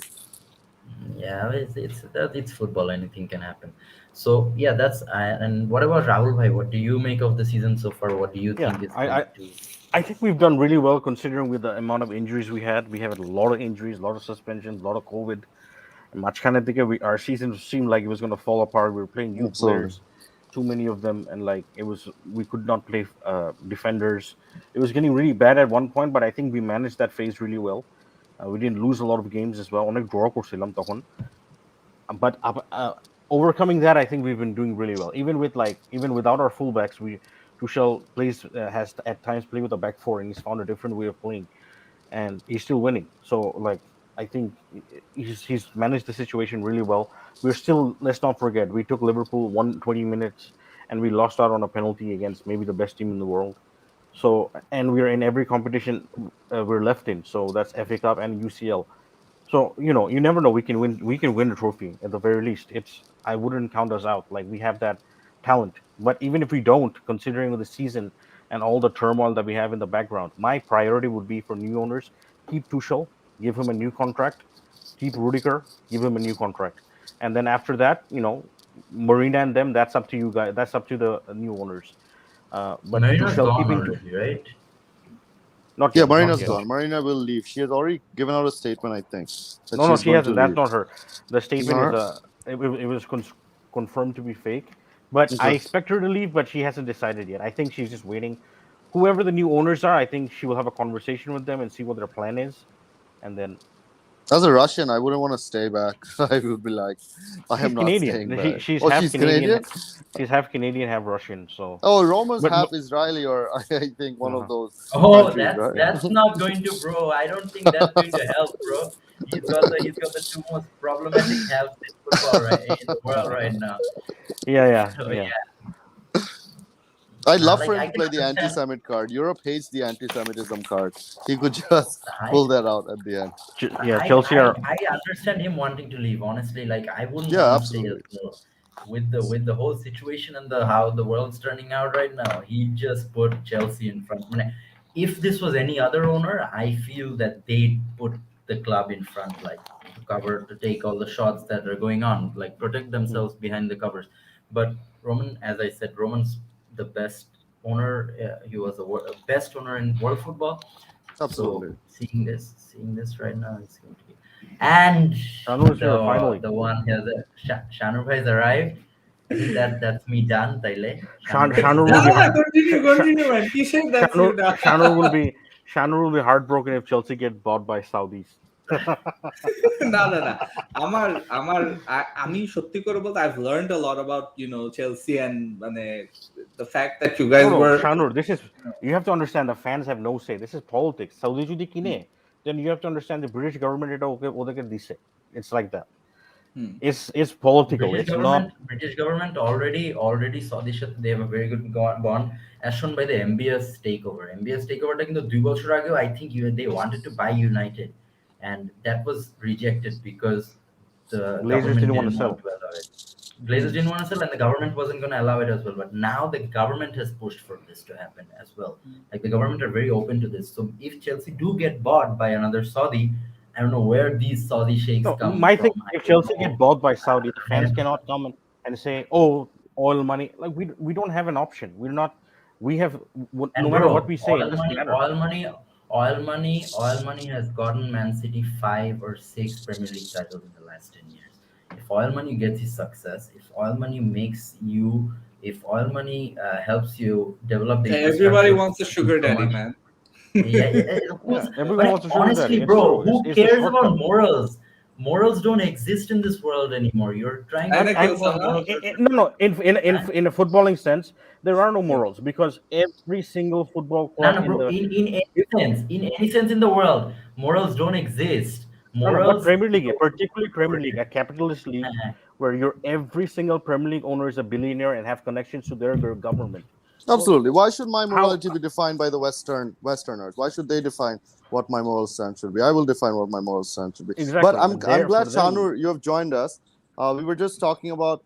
Yeah, it's football. Anything can happen. So yeah, and what about Rahul Bhai? What do you make of the season so far? What do you Yeah, think is going to? I think we've done really well considering with the amount of injuries we had. We had a lot of injuries, a lot of suspensions, a lot of COVID. Machkane থেকে our season seemed like it was going to fall apart. We were playing youth Absolutely. players, too many of them, and like we could not play defenders. It was getting really bad at one point, but I think we managed that phase really well. We didn't lose a lot of games as well. অনেক draw করছিলাম তখন. But overcoming that, I think we've been doing really well. Even without our fullbacks, Tuchel has at times played with a back four, and he's found a different way of playing, and he's still winning. So like I think he's managed the situation really well. We're still, let's not forget, we took Liverpool 120 minutes, and we lost out on a penalty against maybe the best team in the world. So, and we're in every competition we're left in. So that's FA Cup and UCL. So you never know. We can win. We can win a trophy at the very least. It's I wouldn't count us out. Like we have that talent. But even if we don't, considering the season and all the turmoil that we have in the background, my priority would be for new owners: keep Tuchel, give him a new contract; keep Rudiger, give him a new contract, and then after that, Marina and them. That's up to you guys. That's up to the new owners. But Marina's Tuchel, gone keeping already, right? not Yeah, yet, not Marina's yet. gone. Marina will leave. She has already given out a statement, I think, that No, no, she's she going to hasn't. That's leave. not her. The It's statement not is her? it was confirmed to be fake. But I Okay. expect her to leave, but she hasn't decided yet. I think she's just waiting. Whoever the new owners are, I think she will have a conversation with them and see what their plan is, and then As a Russian, I wouldn't want to stay back. I would be like, I she's am not Canadian. staying back. She's Oh, half she's Canadian. Canadian? She's half Canadian, half Russian. So, Oh, Roma's but half Israeli, or I think one of uh those Oh, countries, that's right? that's not going to, bro. I don't think that's going to help, bro. He's got the two most problematic halves in football in the world right now. yeah, yeah, So yeah. yeah, I'd love like for him I to can play the understand. anti-Semite card. Europe hates the anti-Semitism card. He could just I pull that out at the end. Yeah, I Chelsea I are. I understand him wanting to leave. Honestly, like I wouldn't Yeah, want to stay as absolutely. well. With the whole situation and the how the world's turning out right now, he just put Chelsea in front. I mean, if this was any other owner, I feel that they put the club in front, like to cover, to take all the shots that are going on, like protect Mhm. themselves behind the covers. But Roman, as I said, Roman's the best owner. He was the best owner in world football. So Absolutely. seeing this right now is going to be, and Shanur is here the finally. the one here, the Shanur has arrived. I think that's me done, Taile. Shanur has Shanur is will না be না done. Continue continue man কিসের that's you না Shanur will be heartbroken if Chelsea get bought by Saudis. না না না আমার আমার আমি সত্যি করে বলতে I've learned a lot about Chelsea and মানে the fact that you No, guys no, were Shanur, this is you have to understand the fans have no say. This is politics. Saudi যদি কিনে, then you have to understand the British government এটা ওদেরকে দিছে. It's like that. Hmm It's political. British It's not. government, British government already saw this shit. They have a very good bond, as shown by the MBS takeover. MBS takeover কিন্তু 2 বছর আগেও I think they wanted to buy United, and that was rejected because the Glazers government didn't want didn't to want sell. to allow it. Glazers didn't want to sell, and the government wasn't going to allow it as well. But now the government has pushed for this to happen as well. Like the government are very open to this. So if Chelsea do get bought by another Saudi, I don't know where these Saudi sheikhs No, come my thing, from. I if don't Chelsea know. get bought by Saudi, the fans cannot come and say, "Oh, oil money." Like we don't have an option. We're not. We have no And matter what bro, we say, it doesn't matter. Oil money has gotten Man City 5 or 6 Premier League titles in the last 10 years. If oil money gets you success, if oil money helps you develop the everybody infrastructure wants a do sugar so daddy much. man Yeah, of course. Yeah, everyone But wants a sugar daddy. honestly, It's bro, true. who It's the cares about shortcut. morals? Morals don't exist in this world anymore. You're trying তাই to না talk কেউ about morals. No, no. Huh? In a footballing sense, there are no morals because every single football No, club no, in bro. the In any sense in the world, morals don't exist. no, no. But Morals. Premier League, particularly Premier League, a capitalist league Uh, where your every single Premier League owner is a billionaire and have connections to their government. So Absolutely. Why should my how morality be defined by the Westerners? Why should they define what my moral stance should be? I will define what my moral stance should be. But exactly? I'm There for glad, them. Shanur, you have joined us. We were just talking about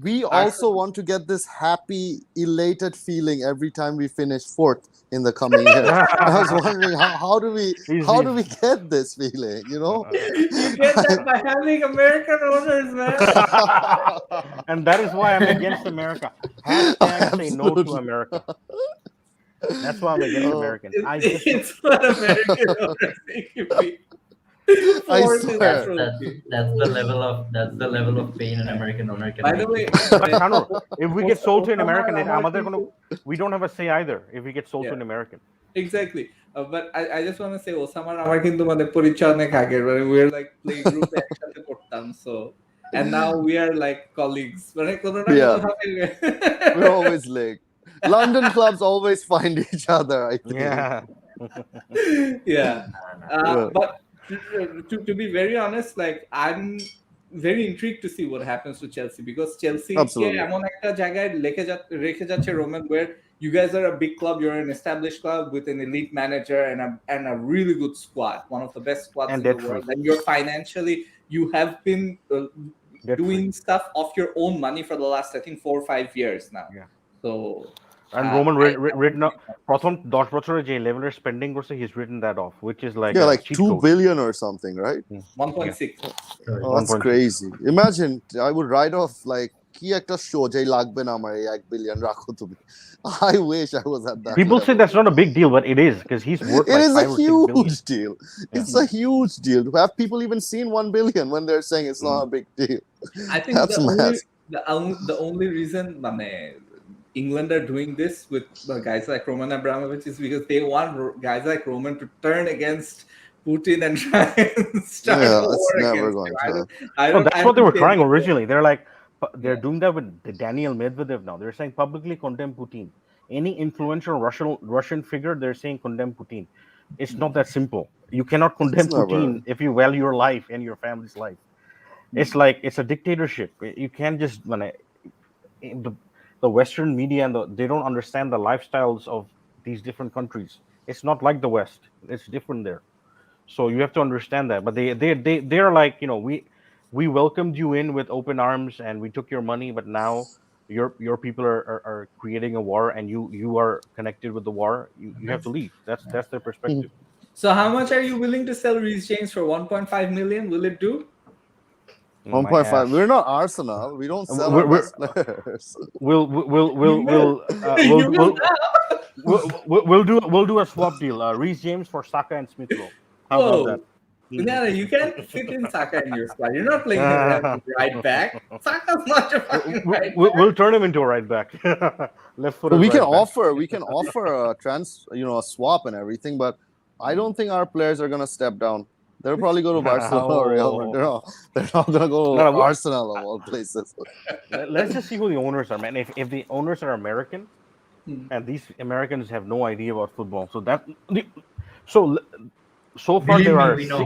we Arsenal also want to get this happy, elated feeling every time we finish fourth in the coming year. I was wondering He's, how he's do we get this feeling? You know, you get that by having American owners man and that is why I'm against America. Hashtag say no to absolutely. America. That's why I'm against Uh, Americans. I just it's what American owners think you be I fourth is that's swear. that's trophy that's the level of pain an American owner can by the make way you. but Shanur, if we get sold to an ওসামার American, আমার কিন্তু we don't have a say either. If we get sold to yeah an American, exactly but I just want to say ওসামার আমার কিন্তু মানে পরিচয় অনেক আগের মানে we're like play group একসাথে করতাম so and now we are like colleagues মানে কোনো না কোনো Yeah, ভাবে we're always late. London clubs always find each other, I think. yeah. yeah Nah, nah. Yeah, but to be very honest like I'm very intrigued to see what happens to Chelsea because Chelsea K absolutely. এমন একটা জায়গায় রেখে যাচ্ছে Roman where you guys are a big club, you're an established club with an elite manager and a really good squad, one of the best squads And in the debt-free. world, and you're financially, you have been Debt-free. doing stuff off your own money for the last, I think, 4 or 5 years now. Yeah. So And Roman written up প্রথম 10 বছরে যে লেভেলের spending করছে, he's written that off, which is like Yeah, a like cheat 2 code. billion or something, right? 1.6. Oh, that's 1.6. crazy. Imagine I would write off like কি একটা show যেই লাগবে না আমার এই 1 billion রাখো তুমি. I wish I was at that People level. say that's not a big deal, but it is, because he's worth It like is a 5 or 6 billion. huge deal. It's a huge deal. Have people even seen 1 billion when they're saying it's not a big deal? I think That's the only reason England are doing this with guys like Roman Abramovich is because they want guys like Roman to turn against Putin and try and start a Yeah, war it's never against going him. to happen. Oh, that's what they were trying originally. They're like, they're doing that with the Daniel Medvedev now. They're saying publicly condemn Putin. Any influential Russian figure, they're saying condemn Putin. It's not that simple. You cannot condemn It's never. Putin if you value your life and your family's life. It's like, it's a dictatorship. You can't just the Western media and they don't understand the lifestyles of these different countries. It's not like the West. It's different there. So you have to understand that. But they're like, we welcomed you in with open arms and we took your money, but now your people are creating a war and you are connected with the war. You have to leave. That's their perspective. So how much are you willing to sell Reece James for? 1.5 million? Will it do? 1.5. We're not Arsenal. We don't sell our We're- best players. We'll do a swap deal. Reece James for Saka and Smith Rowe. How about Whoa. that? No, you can't fit in Saka in your squad. You're not playing him as right back. Saka's not your fucking right back. We'll turn him into a right back. Left foot. But we can offer a swap and everything, but I don't think our players are gonna step down. They'll probably go to Barcelona or Real Madrid. They're not gonna go to Arsenal of all places. Let's just see who the owners are, man. If the owners are American, and these Americans have no idea about football, so far Believe there me, are we know.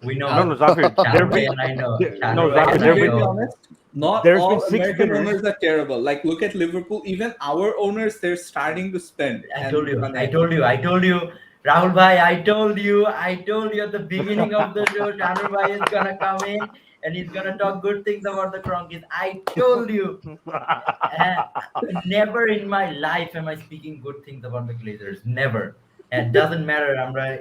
No, Zafeer, Shanghai and I know. No, Shanghai and Zafeer, I To be know. honest, not There's all been 6 American winners. owners are terrible. Like, look at Liverpool. Even our owners, they're starting to spend. I told you. Rahul bhai, I told you at the beginning of the show, Shanur bhai is gonna come in and he's gonna talk good things about the Kroenkes. I told you. Never in my life am I speaking good things about the Glazers. Never. And it doesn't matter.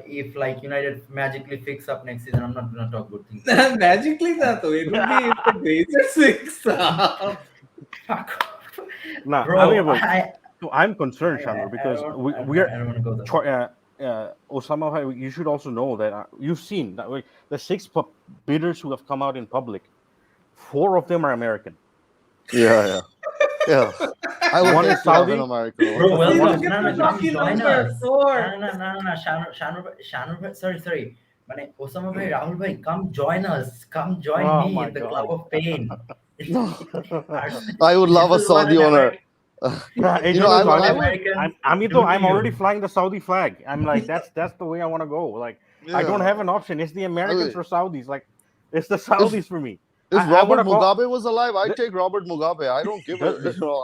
If like United magically fix up next season, I'm not gonna talk good things. Magically, that way. It will be if the Glazers fix up. Fuck. Nah, Bro, I'm concerned, Shanur, because we I don't want to go there. Osama, you should also know that you've seen that the 6 bidders who have come out in public, 4 of them are American. Yeah. I One would is Saudi. an American. Bro, welcome. Look at the Come lucky join number, us. 4. No. Shanur bhai, sorry. Osama bhai, Rahul bhai, come join us. Come join Oh me my in the God. club of pain. I would love a This is what Saudi an owner. I'm already flying the Saudi flag. I'm like, that's the way I want to go. Like, I don't have an option. It's the Americans for Saudis. Like, it's the Saudis for me. If I Robert wanna go- Mugabe was alive, I'd take Robert Mugabe. I don't give a.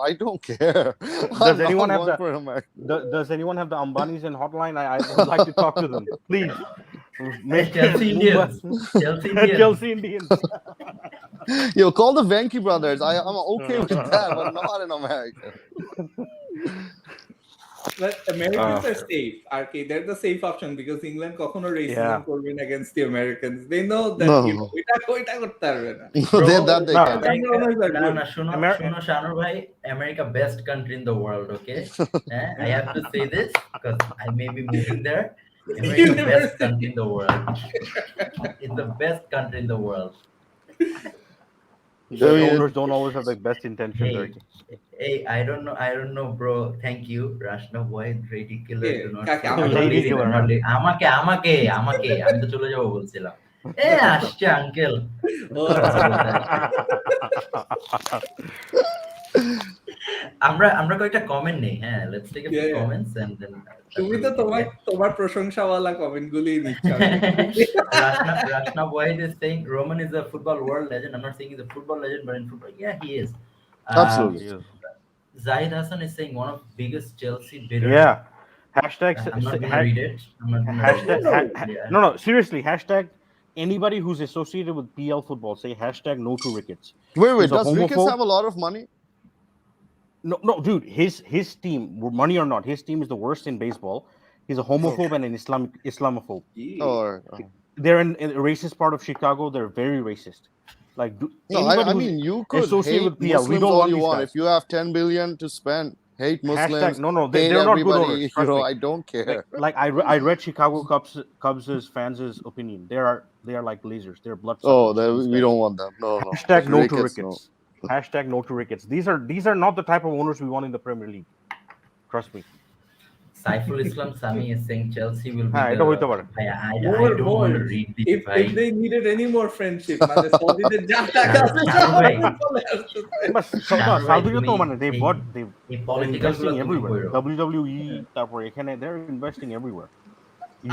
I don't care. Does anyone have going for an American. Does anyone have the Ambanis in hotline? I would like to talk to them, please. Chelsea Indians. Chelsea Indians. Yo, call the Venky brothers. I'm okay with that, but not in America. But Americans are safe. Okay, they're the safe option because England কখনো racism করবেন against the Americans. They know that ওইটা করতে পারবে না. They can. শুনো Shanur bhai, America best country in the world, okay? I have to say this because I may be moving there. America best country in the world. It's the best country in the world. The owners don't always have the best intentions. Hey, I don't know, bro. Thank you, Rashna boy. Lady killer. Hey, Do not. কাকে? Lady killer, huh? আমাকে আমি তো চলে যাবো বলছিলাম। আসছে uncle. আমরা কয়েকটা কমেন্ট নেই। হ্যাঁ, let's take a few comments and then তুমি তো তোমার প্রশংসাওয়ালা কমেন্টগুলি নিচ্ছ। Rashna Boyd is saying Roman is a football world legend. I'm not saying he's a football legend, but in football, yeah, he is. Absolutely. Zahid Hassan is saying one of biggest Chelsea bidder. Yeah. Hashtag I'm not gonna read it. I'm not gonna read hashtag it. No. Yeah. no, seriously, hashtag anybody who's associated with PL football say hashtag no to Ricketts. Wait, He's a does Ricketts homophobe. have a lot of money? No, dude, his team, money or not, his team is the worst in baseball. He's a homophobe and an Islamophobe. Yeah. Or They're in a racist part of Chicago. They're very racist. Like no, anybody I who's mean you could associated hate with PL, we Muslims don't all want you these want. guys. If you have 10 billion to spend, hate Hashtag Muslims, no, hate they're not good owners. everybody. Trust me. I don't care. I read Chicago Cubs fans' opinion. They are like lasers. They're Oh, bloodsuckers. These we guys. don't want them. No. Hashtag no to Ricketts, no. Ricketts. Hashtag no to Ricketts. These are not the type of owners we want in the Premier League. Trust me. Saiful Islam Sami is saying Chelsea will be হ্যাঁ এটা হইতে the. পারে I don't want to read this. If they needed any more friendship, মানে সৌদিদের যা টাকা আছে শানু ভাই, চলে আসতেছে। বাট শানু ভাই, সাউদিতে তো তুমি মানে they এই- bought they এই they're পলিটিক্যাল গুলো investing তুমি everywhere কইরো। WWE তারপর এখানে they're investing everywhere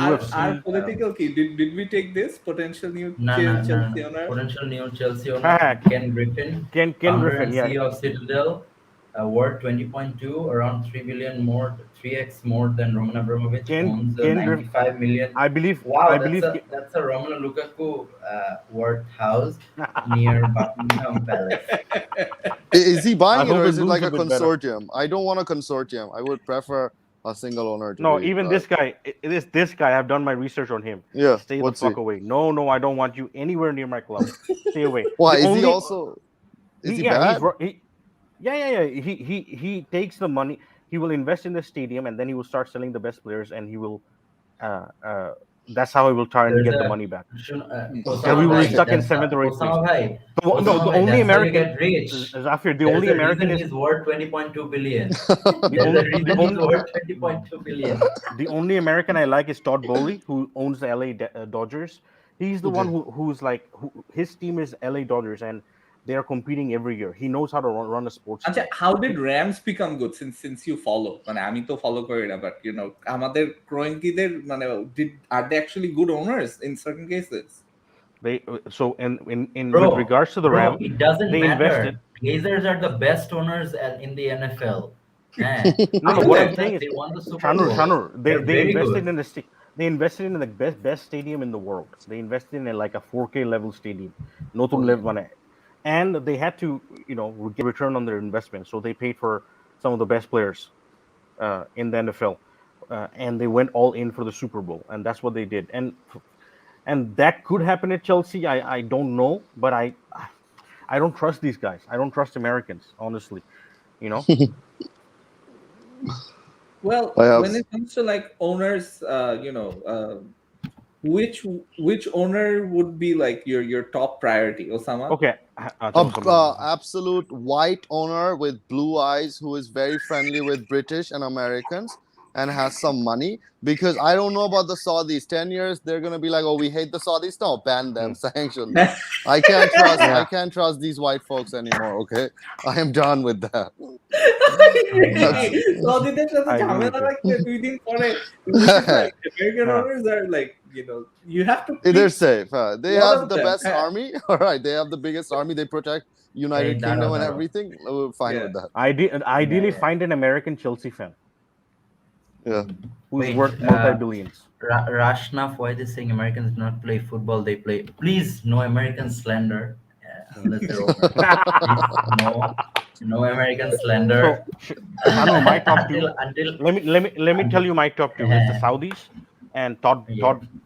আর UFC political কি did we take this potential new No. Chelsea owner? Potential new Chelsea owner হ্যাঁ, Ken Griffin, Ken founder Griffin and yeah CEO of Citadel, worth 20.2, around 3 billion more, 3x more than Roman Abramovich, Ken owns Griffin 95 million. I believe Wow, I believe that's a Romelu Lukaku worth house near Buckingham Palace. Is he buying I it or hope is it it like moves a a bit better. consortium? I don't want a consortium. I would prefer a single owner to No, be, even this guy, this guy, I've done my research on him. Yeah, Stay the what's fuck he? away. No, I don't want you anywhere near my club. Stay away. Why The is he only- also? Is he yeah, bad? yeah. He takes the money. He will invest in the stadium, and then he will start selling the best players, and he will. That's how he will try and There's get the a- money back. Osama And we will bhai, be stuck in that's seventh or eighth Osama place. bhai, The Osama only bhai, that's how you American, get rich. Zafeer, the There's only a American reason is he's worth 20.2 billion. the There's only a reason he's worth 20.2 billion. the only American I like is Todd Bowley, who owns the LA Dodgers. He's the one who's like his team is LA Dodgers, and they are competing every year. He knows how to run a sports আচ্ছা, team. how did Rams become good since you follow? মানে আমি তো follow করি না, but you know, আমাদের ক্রোয়েঙ্কিদের মানে are they actually good owners in certain cases? They so in Bro, with regards to the Ram, it doesn't they matter. invested. Glazers are the best owners in the NFL. Eh. No, After what that, I'm saying is, they won the Super Bowl. Shanur, they They're very invested good. in they invested in the best stadium in the world. They invested in like a 4K level stadium, নতুন level মানে, and they had to get return on their investment, so they paid for some of the best players in the NFL, and they went all in for the Super Bowl, and that's what they did, and that could happen at Chelsea. I don't know, but I don't trust these guys. I don't trust Americans, honestly. Well, I have- when it comes to like owners, which owner would be like your top priority, Osama? Okay. Absolute white owner with blue eyes who is very friendly with British and Americans and has some money, because I don't know about the Saudis. 10 years they're gonna be like, oh, we hate the Saudis. No, ban them, sanction them. I can't trust these white folks anymore. Okay, I am done with that. সৌদিদের সাথে I agree ঝামেলা with রাখলে 2 দিন পরে American owners are like, you have to They're safe. They One have of the them, best army. All right, they have the biggest army. They protect United Hey, Kingdom and Daro. everything. We're fine Yeah. with that. Ideally, Yeah. find an American Chelsea fan Yeah. who's Wait, worth multi-billions. Rashnaf, why they saying Americans do not play football? They play. Please, no American slander. Unless they're over. Please, no American slander. So, Shanu, my top two. until Let me tell you my top two. It's the Yeah. Saudis and Todd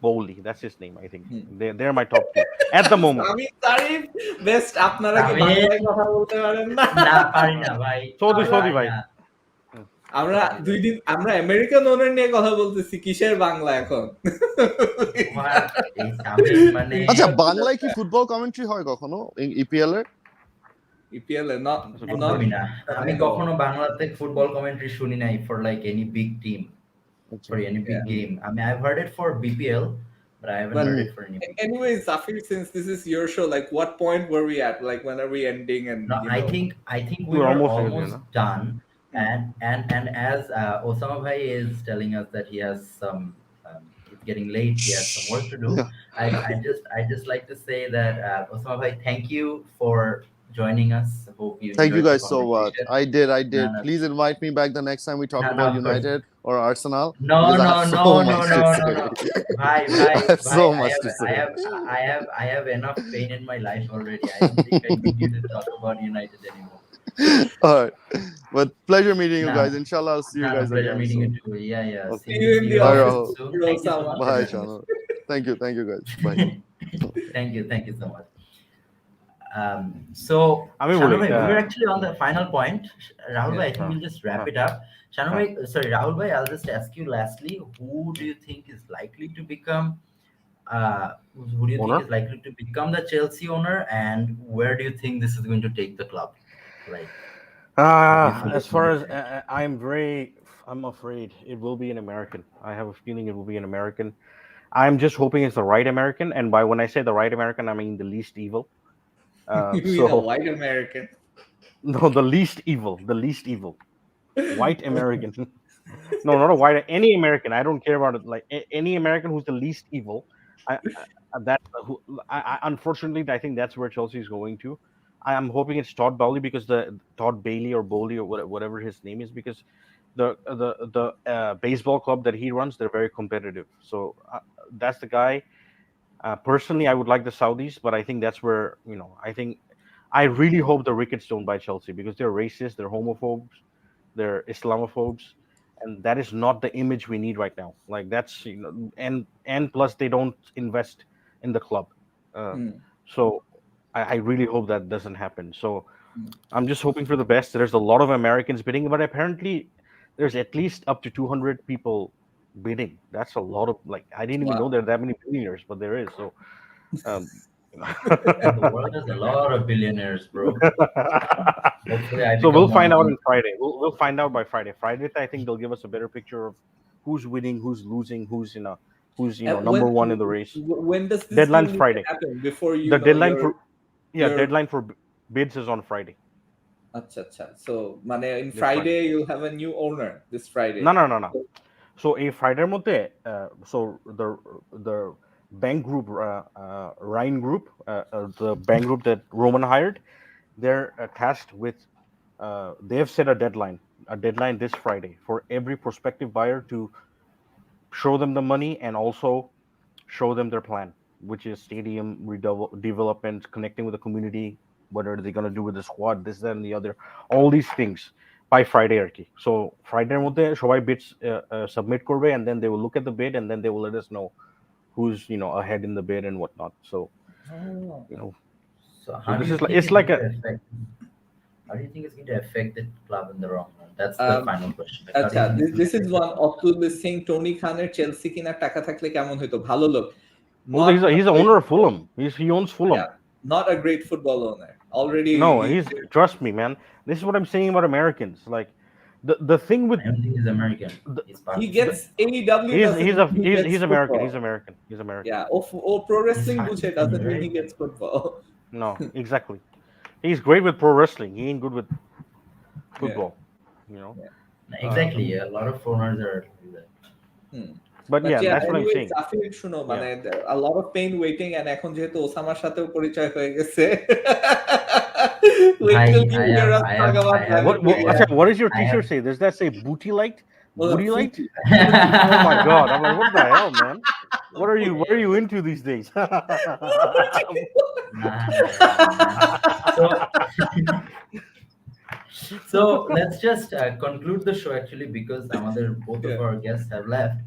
Bowley. That's his name, I think. They're my top two at the moment. আমি তারিফ best, আপনারা কি আমি- বাংলায় কথা বলতে পারেন না? না পারি না ভাই। সৌদি পারি ভাই। না। আমরা আমেরিকান ওনার নিয়ে কথা বলতেছি, কিসের বাংলা এখন? তোমার এই সামনে মানে আচ্ছা, বাংলায় কি ফুটবল কমেন্ট্রি হয় কখনো ইপিএল এর? EPL এ একদমই না। আমি কখনো বাংলাতে ফুটবল কমেন্ট্রি শুনি নাই for like any big team, for any big game. I mean, I've heard it for BPL, but I haven't heard it for any big game. Anyway, Zafeer, since this is your show, like what point were we at? Like when are we ending? And No, you I know, think we We're were almost almost, there, no? done. And as Osama bhai is telling us that he has some it's getting late, he has some work to do. Yeah. I just like to say that Osama bhai, thank you for joining us. Hope you Thank you enjoyed the guys so much. conversation. I did. No, no, Please invite me back the next time we talk no, no, about of course. United or Arsenal No, because I have no, so no, no, much to no, no, say. no. I have Bhai, so much to say. I have enough pain in my life already. I don't think I need you to talk about United anymore. All right. But pleasure meeting you No, guys. Inshallah, I'll see you no, no. guys Pleasure again meeting you soon. too. Yeah, yeah. Okay. See you in See the you Bye, again office, Rahul. soon. bro, Thank you so Sama. much for Bye, joining us. Shana. Thank you guys. Bye. Thank you so much. So, আমি Shanu বলি bhai, we were actually on the final point. Rahul Yeah. bhai, I think we'll just wrap it up. Shanu bhai, sorry, Rahul bhai, I'll just ask you lastly, who do you think is likely to become who do you think owner. is likely to become the Chelsea owner, and where do you think this is going to take the club? Like, have you fully As made far a as decision? I'm afraid it will be an American. I have a feeling it will be an American. I'm just hoping it's the right American, and by when I say the right American, I mean the least evil. You mean a So white American? no, the least evil, white American. No, not a white. Any American. I don't care about it. Like any American who's the least evil. That who unfortunately I think that's where Chelsea is going to. I am hoping it's Todd Bowley because the Todd Bailey or Bowley or whatever his name is because the baseball club that he runs they're very competitive. So that's the guy. Personally, I would like the Saudis, but I think that's where I think I really hope the Ricketts don't buy Chelsea because they're racist, they're homophobes, they're Islamophobes, and that is not the image we need right now. Like that's and plus they don't invest in the club, uh, Hmm. so I really hope that doesn't happen. So Hmm. I'm just hoping for the best. There's a lot of Americans bidding, but apparently there's at least up to 200 people bidding. That's a lot of like I didn't even know Wow. there are that many billionaires, but there is. So um, The world has a lot of billionaires, bro. Hopefully, I so we'll become one find of out them. on Friday. We'll find out by Friday. Friday, I think they'll give us a better picture of who's winning, who's losing, who's When number one in the race. when does this deal Deadline's need to Friday. happen before The deadline your for your deadline for bids is on Friday. acha acha. So mane in This Friday. Friday you'll have a new owner this No, Friday. no, no, no. So a Friday মধ্যে, so the bank group, Rhine group, the bank group that Roman hired, they're tasked with. They have set a deadline this Friday for every prospective buyer to show them the money and also show them their plan, which is stadium development, connecting with the community, what are they going to do with the squad, this, that, and the other, all these things by Friday আর কি. So Friday এর মধ্যে সবাই bids submit করবে and then they will look at the bid and then they will let us know who's ahead in the bid and whatnot. So Oh. you know So, so how do this you is like think it's it's like going a to affect? How do you think it's going to affect the club in the wrong run? That's the Um, final question. Like, how do আচ্ছা, you think it's going this to is affect the one Abdul is saying Tony Khaner Chelsea কিনার টাকা থাকলে কেমন হইতো ভালো লোক well, not he's a the great owner of Fulham. He owns Fulham. yeah not a great football owner already No, he's trust me, man. This is what I'm saying about Americans. Like the thing with I don't think he's American. the, He's he Pakistan. the gets AEW doesn't mean he gets he's American. football. He's American. He's American. Yeah, pro He's wrestling বুঝে Pakistani, doesn't mean he right? gets football. No, exactly. He's great with pro wrestling. He ain't good with Yeah. football. You know. Uh, Exactly. A lot of foreigners are like that. but But yeah, yeah, that's what I'm anyway, saying. Zafeer শুনো Yeah. মানে a lot of pain waiting and এখন যেহেতু ওসামার সাথেও পরিচয় হয়ে গেছে wait till you hear us talk about What does your I T-shirt have say? Does that say booty light? Oh, Booty light? Futi. Oh my god! I'm like, what the hell, man? What are you into these days? nah. So let's just conclude the show actually because both of Yeah. our guests have left.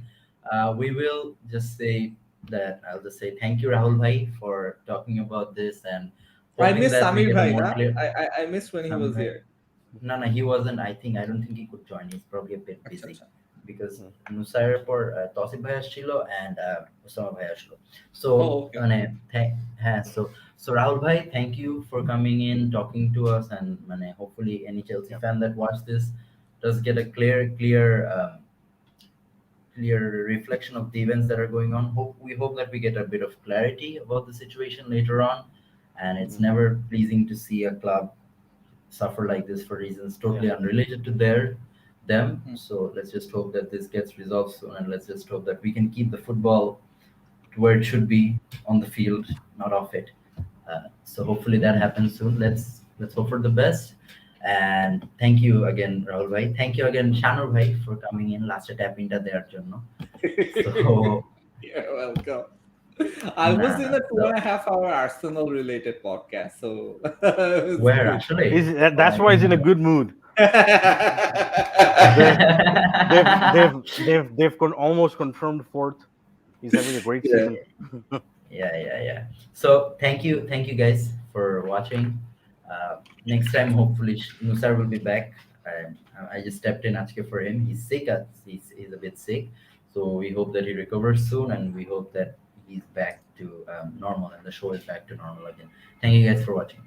We will just say that I'll just say thank you, Rahul Bhai, for talking about this and I hoping miss that we Samir get a Bhai, more na? clear. I miss when he Samir was Bhai. here. No, he wasn't. I don't think he could join. He's probably a bit আচ্ছা, busy আচ্ছা। because Nusair por Tosif Bhai আসছিল and Osama Bhai আসলো. So Oh, okay. so Rahul Bhai, thank you for coming in, talking to us, and hopefully any Chelsea fan that watched this does get a clear reflection of the events that are going on. We hope that we get a bit of clarity about the situation later on, and it's never pleasing to see a club suffer like this for reasons totally unrelated to them. So let's just hope that this gets resolved soon, and let's just hope that we can keep the football to where it should be on the field, not off it. So hopefully that happens soon. Let's let's hope for the best. And thank you again, Rahul bhai. Thank you again, Shanur bhai, for coming in. Last tap into there, Jonno. So, You're welcome. I was nah, in nah. a two So, and a half hour Arsenal related podcast, so it was where good. actually? Oh, That's I why didn't he's in a know good mood. They're, that. almost confirmed fourth. He's having a great Yeah. season. Yeah. So thank you guys for watching. Next time, hopefully, Nusar will be back. I just stepped in Achke for him. He's sick. He's a bit sick. So we hope that he recovers soon, and we hope that he's back to normal, and the show is back to normal again. Thank you guys for watching.